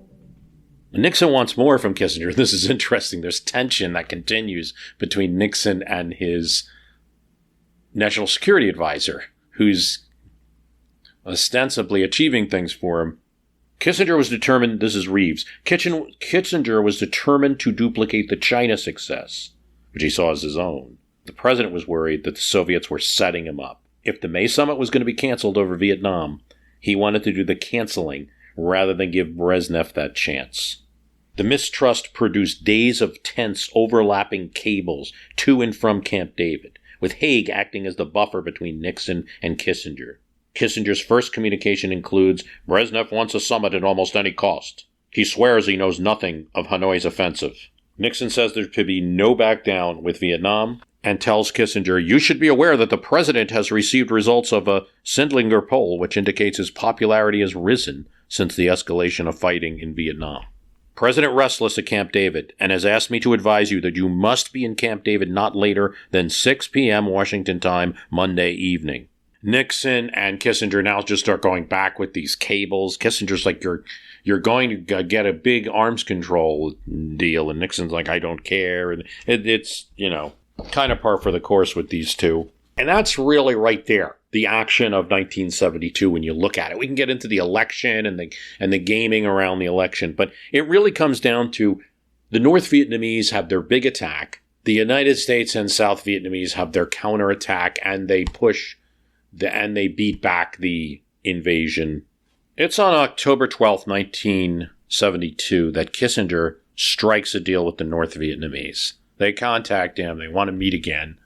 Nixon wants more from Kissinger. This is interesting. There's tension that continues between Nixon and his national security advisor, who's ostensibly achieving things for him. Kissinger was determined, this is Reeves, Kissinger was determined to duplicate the China success, which he saw as his own. The president was worried that the Soviets were setting him up. If the May summit was going to be canceled over Vietnam, he wanted to do the canceling rather than give Brezhnev that chance. The mistrust produced days of tense, overlapping cables to and from Camp David, with Haig acting as the buffer between Nixon and Kissinger. Kissinger's first communication includes, Brezhnev wants a summit at almost any cost. He swears he knows nothing of Hanoi's offensive. Nixon says there could be no back down with Vietnam and tells Kissinger, you should be aware that the president has received results of a Sindlinger poll, which indicates his popularity has risen since the escalation of fighting in Vietnam. President restless at Camp David and has asked me to advise you that you must be in Camp David not later than 6 p.m. Washington time Monday evening. Nixon and Kissinger now just start going back with these cables. Kissinger's like, you're going to get a big arms control deal. And Nixon's like, I don't care. And it's, kind of par for the course with these two. And that's really right there, the action of 1972 when you look at it. We can get into the election and the gaming around the election, but it really comes down to the North Vietnamese have their big attack. The United States and South Vietnamese have their counterattack, and they they beat back the invasion. It's on October 12th, 1972, that Kissinger strikes a deal with the North Vietnamese. They contact him. They want to meet again.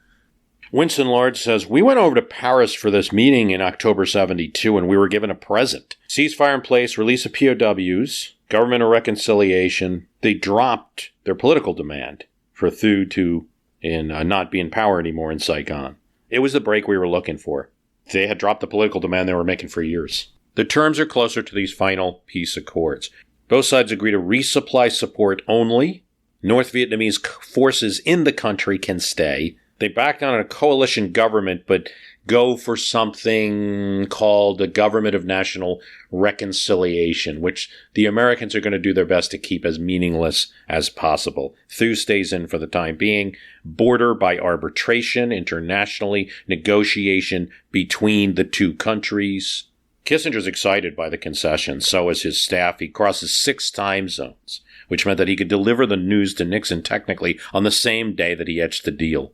Winston Lord says, we went over to Paris for this meeting in October 72, and we were given a present. Ceasefire in place, release of POWs, government of reconciliation. They dropped their political demand for Thieu to not be in power anymore in Saigon. It was the break we were looking for. They had dropped the political demand they were making for years. The terms are closer to these final peace accords. Both sides agree to resupply support only. North Vietnamese forces in the country can stay. They back down on a coalition government, but go for something called a Government of National Reconciliation, which the Americans are going to do their best to keep as meaningless as possible. Thieu stays in for the time being. Border by arbitration, internationally, negotiation between the two countries. Kissinger's excited by the concessions. So is his staff. He crosses 6 time zones, which meant that he could deliver the news to Nixon technically on the same day that he etched the deal.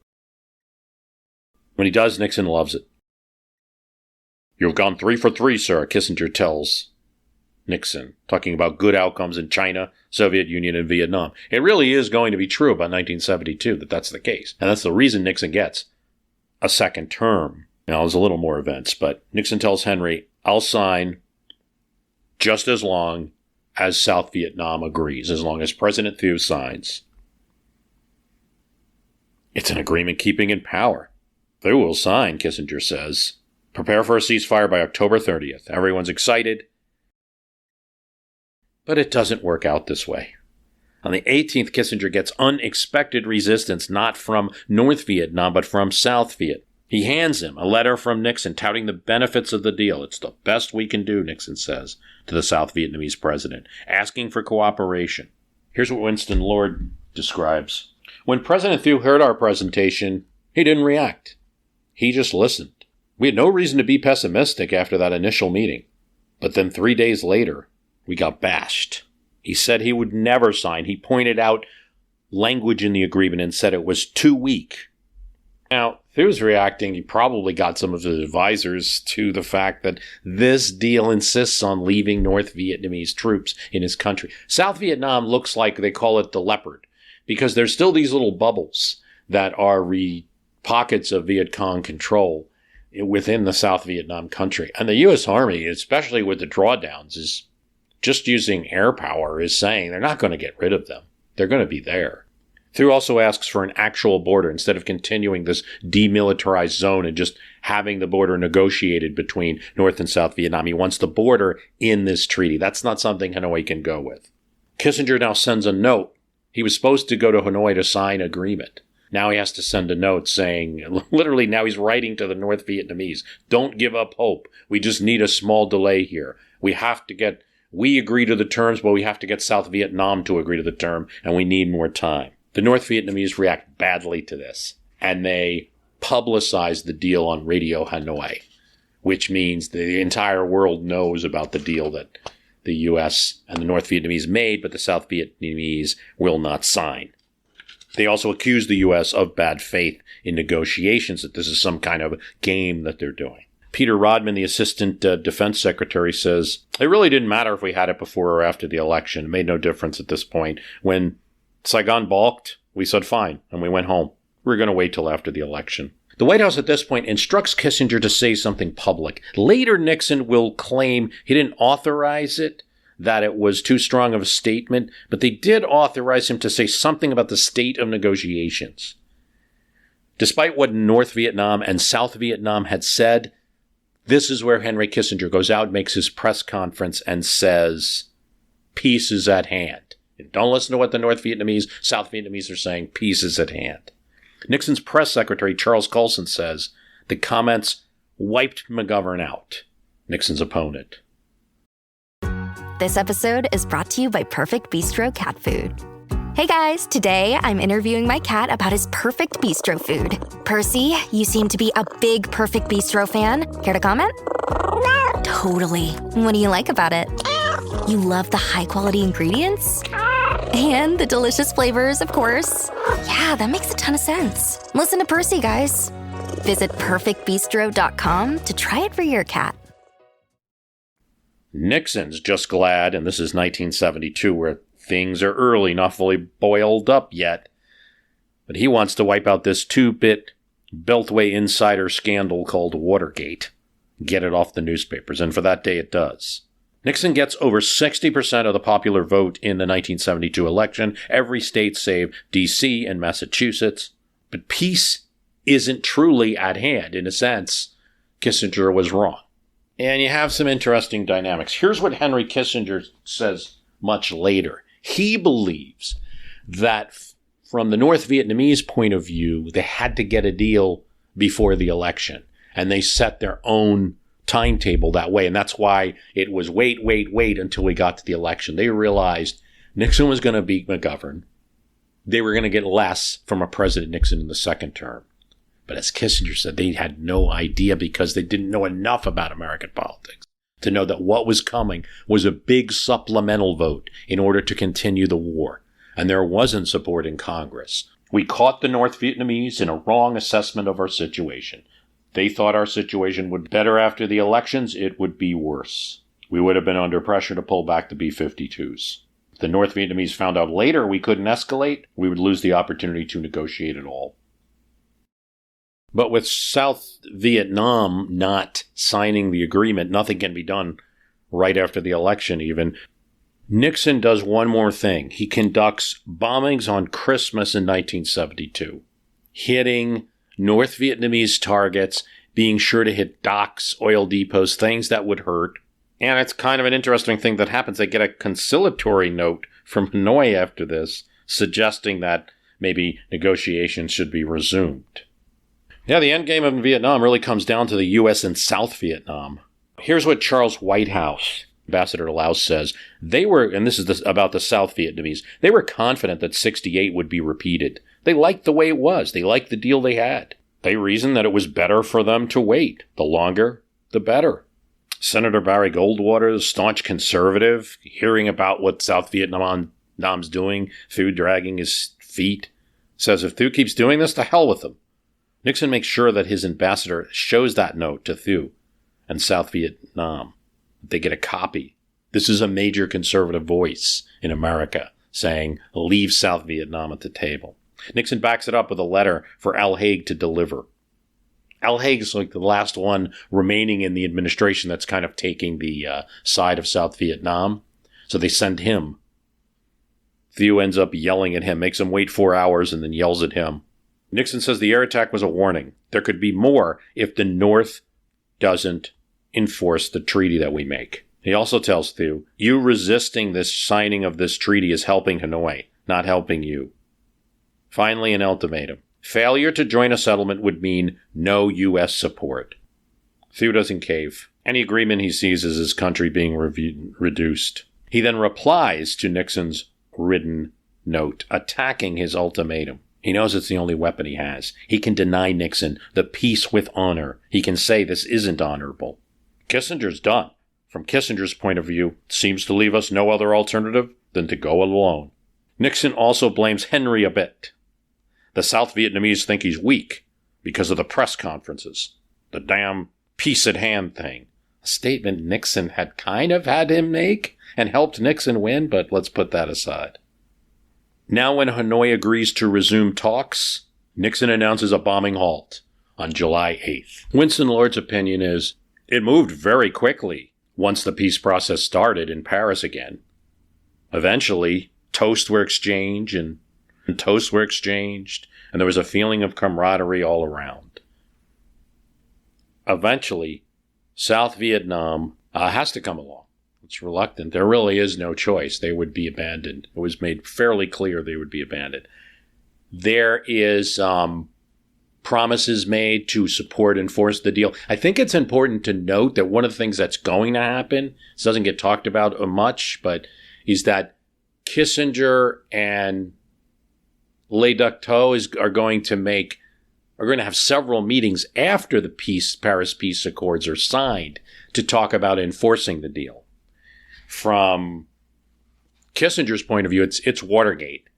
When he does, Nixon loves it. You've gone 3 for 3, sir, Kissinger tells Nixon, talking about good outcomes in China, Soviet Union, and Vietnam. It really is going to be true about 1972 that that's the case. And that's the reason Nixon gets a second term. Now, there's a little more events, but Nixon tells Henry, I'll sign just as long as South Vietnam agrees, as long as President Thieu signs. It's an agreement keeping in power. Thieu will sign, Kissinger says. Prepare for a ceasefire by October 30th. Everyone's excited. But it doesn't work out this way. On the 18th, Kissinger gets unexpected resistance, not from North Vietnam, but from South Viet. He hands him a letter from Nixon touting the benefits of the deal. It's the best we can do, Nixon says to the South Vietnamese president, asking for cooperation. Here's what Winston Lord describes. When President Thieu heard our presentation, he didn't react. He just listened. We had no reason to be pessimistic after that initial meeting. But then 3 days later, we got bashed. He said he would never sign. He pointed out language in the agreement and said it was too weak. Now, Thieu's reacting. He probably got some of his advisors to the fact that this deal insists on leaving North Vietnamese troops in his country. South Vietnam looks like they call it the leopard because there's still these little bubbles that are pockets of Viet Cong control within the South Vietnam country. And the U.S. Army, especially with the drawdowns, is just using air power, is saying they're not going to get rid of them. They're going to be there. Thieu also asks for an actual border instead of continuing this demilitarized zone and just having the border negotiated between North and South Vietnam. He wants the border in this treaty. That's not something Hanoi can go with. Kissinger now sends a note. He was supposed to go to Hanoi to sign agreement. Now he has to send a note saying, literally now he's writing to the North Vietnamese, don't give up hope. We just need a small delay here. We agree to the terms, but we have to get South Vietnam to agree to the term, and we need more time. The North Vietnamese react badly to this, and they publicize the deal on Radio Hanoi, which means the entire world knows about the deal that the U.S. and the North Vietnamese made, but the South Vietnamese will not sign. They also accuse the U.S. of bad faith in negotiations, that this is some kind of game that they're doing. Peter Rodman, the assistant defense secretary, says, it really didn't matter if we had it before or after the election. It made no difference at this point. When Saigon balked, we said fine, and we went home. We were going to wait till after the election. The White House at this point instructs Kissinger to say something public. Later, Nixon will claim he didn't authorize it, that it was too strong of a statement, but they did authorize him to say something about the state of negotiations. Despite what North Vietnam and South Vietnam had said, this is where Henry Kissinger goes out, makes his press conference, and says, peace is at hand. Don't listen to what the North Vietnamese, South Vietnamese are saying. Peace is at hand. Nixon's press secretary, Charles Colson, says the comments wiped McGovern out, Nixon's opponent. This episode is brought to you by Perfect Bistro Cat Food. Hey guys, today I'm interviewing my cat about his perfect bistro food. Percy, you seem to be a big Perfect Bistro fan. Care to comment? Totally. What do you like about it? You love the high-quality ingredients? And the delicious flavors, of course. Yeah, that makes a ton of sense. Listen to Percy, guys. Visit perfectbistro.com to try it for your cat. Nixon's just glad, and this is 1972, where things are early, not fully boiled up yet, but he wants to wipe out this 2-bit Beltway insider scandal called Watergate. Get it off the newspapers, and for that day it does. Nixon gets over 60% of the popular vote in the 1972 election, every state save D.C. and Massachusetts. But peace isn't truly at hand. In a sense, Kissinger was wrong. And you have some interesting dynamics. Here's what Henry Kissinger says much later. He believes that from the North Vietnamese point of view, they had to get a deal before the election, and they set their own timetable that way. And that's why it was wait until we got to the election. They realized Nixon was going to beat McGovern. They were going to get less from a President Nixon in the second term. But as Kissinger said, they had no idea because they didn't know enough about American politics to know that what was coming was a big supplemental vote in order to continue the war. And there wasn't support in Congress. We caught the North Vietnamese in a wrong assessment of our situation. They thought our situation would be better after the elections. It would be worse. We would have been under pressure to pull back the B-52s. If the North Vietnamese found out later we couldn't escalate, we would lose the opportunity to negotiate at all. But with South Vietnam not signing the agreement, nothing can be done right after the election even. Nixon does one more thing. He conducts bombings on Christmas in 1972, hitting North Vietnamese targets, being sure to hit docks, oil depots, things that would hurt. And it's kind of an interesting thing that happens. They get a conciliatory note from Hanoi after this, suggesting that maybe negotiations should be resumed. Yeah, the endgame of Vietnam really comes down to the U.S. and South Vietnam. Here's what Charles Whitehouse, Ambassador to Laos, says. They were, and this is about the South Vietnamese, they were confident that 68 would be repeated. They liked the way it was. They liked the deal they had. They reasoned that it was better for them to wait. The longer, the better. Senator Barry Goldwater, the staunch conservative, hearing about what South Vietnam's doing, Thieu dragging his feet, says if Thieu keeps doing this, to hell with him. Nixon makes sure that his ambassador shows that note to Thieu and South Vietnam. They get a copy. This is a major conservative voice in America saying, leave South Vietnam at the table. Nixon backs it up with a letter for Al Haig to deliver. Al Haig's like the last one remaining in the administration that's kind of taking the side of South Vietnam. So they send him. Thieu ends up yelling at him, makes him wait 4 hours, and then yells at him. Nixon says the air attack was a warning. There could be more if the North doesn't enforce the treaty that we make. He also tells Thieu, you resisting this signing of this treaty is helping Hanoi, not helping you. Finally, an ultimatum. Failure to join a settlement would mean no U.S. support. Thieu doesn't cave. Any agreement he sees is his country being reduced. He then replies to Nixon's written note, attacking his ultimatum. He knows it's the only weapon he has. He can deny Nixon the peace with honor. He can say this isn't honorable. Kissinger's done. From Kissinger's point of view, it seems to leave us no other alternative than to go alone. Nixon also blames Henry a bit. The South Vietnamese think he's weak because of the press conferences. The damn peace at hand thing. A statement Nixon had kind of had him make and helped Nixon win, but let's put that aside. Now when Hanoi agrees to resume talks, Nixon announces a bombing halt on July 8th. Winston Lord's opinion is it moved very quickly once the peace process started in Paris again. Eventually, toasts were exchanged and there was a feeling of camaraderie all around. Eventually, South Vietnam has to come along. It's reluctant. There really is no choice. They would be abandoned. It was made fairly clear they would be abandoned. There is promises made to support and enforce the deal. I think it's important to note that one of the things that's going to happen, this doesn't get talked about much, but is that Kissinger and Le Duc Tho are going to have several meetings after the Paris Peace Accords are signed to talk about enforcing the deal. From Kissinger's point of view, it's Watergate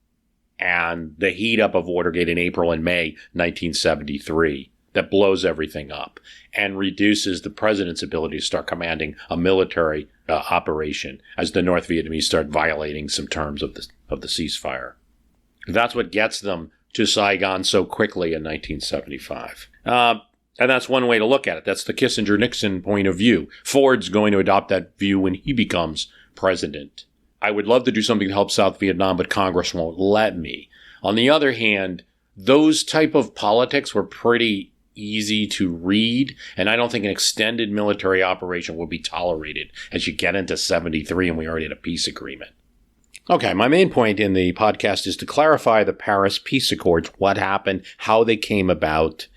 and the heat up of Watergate in April and May 1973 that blows everything up and reduces the president's ability to start commanding a military operation as the North Vietnamese start violating some terms of the ceasefire. That's what gets them to Saigon so quickly in 1975. And that's one way to look at it. That's the Kissinger-Nixon point of view. Ford's going to adopt that view when he becomes president. I would love to do something to help South Vietnam, but Congress won't let me. On the other hand, those type of politics were pretty easy to read, and I don't think an extended military operation will be tolerated as you get into 73 and we already had a peace agreement. Okay, my main point in the podcast is to clarify the Paris Peace Accords, what happened, how they came about,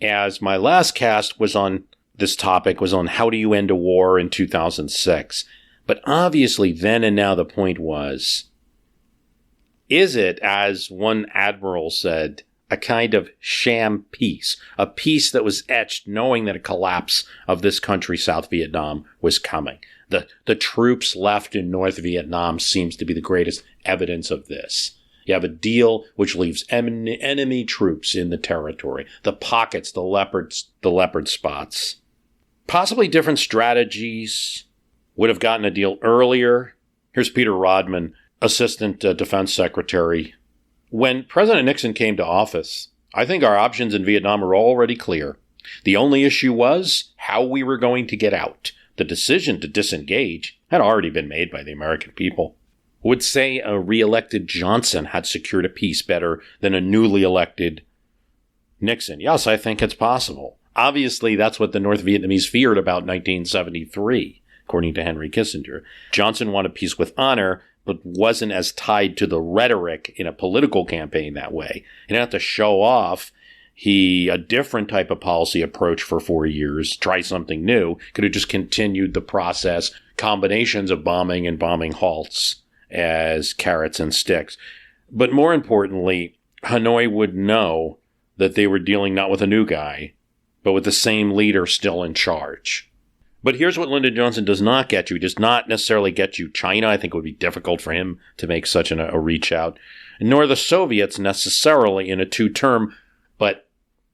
as my last cast was on this topic, was on how do you end a war in 2006. But obviously then and now the point was, is it, as one admiral said, a kind of sham peace, a peace that was etched knowing that a collapse of this country, South Vietnam, was coming? The troops left in North Vietnam seems to be the greatest evidence of this. You have a deal which leaves enemy troops in the territory, the pockets, the leopard spots. Possibly different strategies would have gotten a deal earlier. Here's Peter Rodman, Assistant Defense Secretary. When President Nixon came to office, I think our options in Vietnam were already clear. The only issue was how we were going to get out. The decision to disengage had already been made by the American people. Would say a re-elected Johnson had secured a peace better than a newly elected Nixon. Yes, I think it's possible. Obviously, that's what the North Vietnamese feared about 1973, according to Henry Kissinger. Johnson wanted peace with honor, but wasn't as tied to the rhetoric in a political campaign that way. He didn't have to show off a different type of policy approach for 4 years, try something new, could have just continued the process, combinations of bombing and bombing halts as carrots and sticks. But more importantly, Hanoi would know that they were dealing not with a new guy, but with the same leader still in charge. But here's what Lyndon Johnson does not get you. He does not necessarily get you China. I think it would be difficult for him to make such a reach out, nor the Soviets necessarily in a two-term, but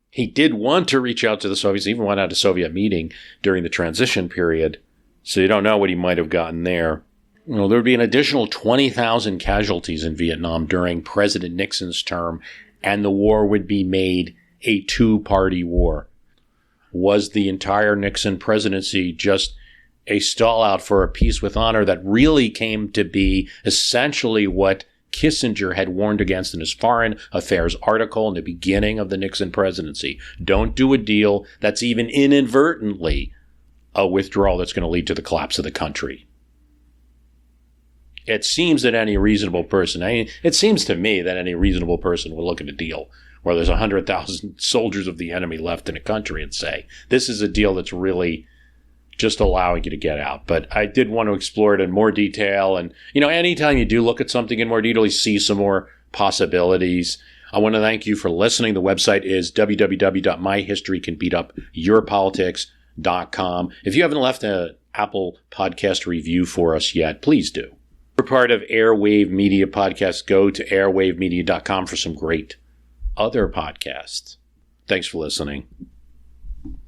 he did want to reach out to the Soviets, even went out to a Soviet meeting during the transition period. So you don't know what he might have gotten there. There would be an additional 20,000 casualties in Vietnam during President Nixon's term, and the war would be made a two-party war. was the entire Nixon presidency just a stall out for a peace with honor that really came to be essentially what Kissinger had warned against in his Foreign Affairs article in the beginning of the Nixon presidency? Don't do a deal that's even inadvertently a withdrawal that's going to lead to the collapse of the country. It seems that any reasonable person, it seems to me that any reasonable person will look at a deal where there's 100,000 soldiers of the enemy left in a country and say, this is a deal that's really just allowing you to get out. But I did want to explore it in more detail. And, anytime you do look at something in more detail, you see some more possibilities. I want to thank you for listening. The website is www.myhistorycanbeatupyourpolitics.com. If you haven't left an Apple podcast review for us yet, please do. We're part of Airwave Media Podcasts. Go to airwavemedia.com for some great other podcasts. Thanks for listening.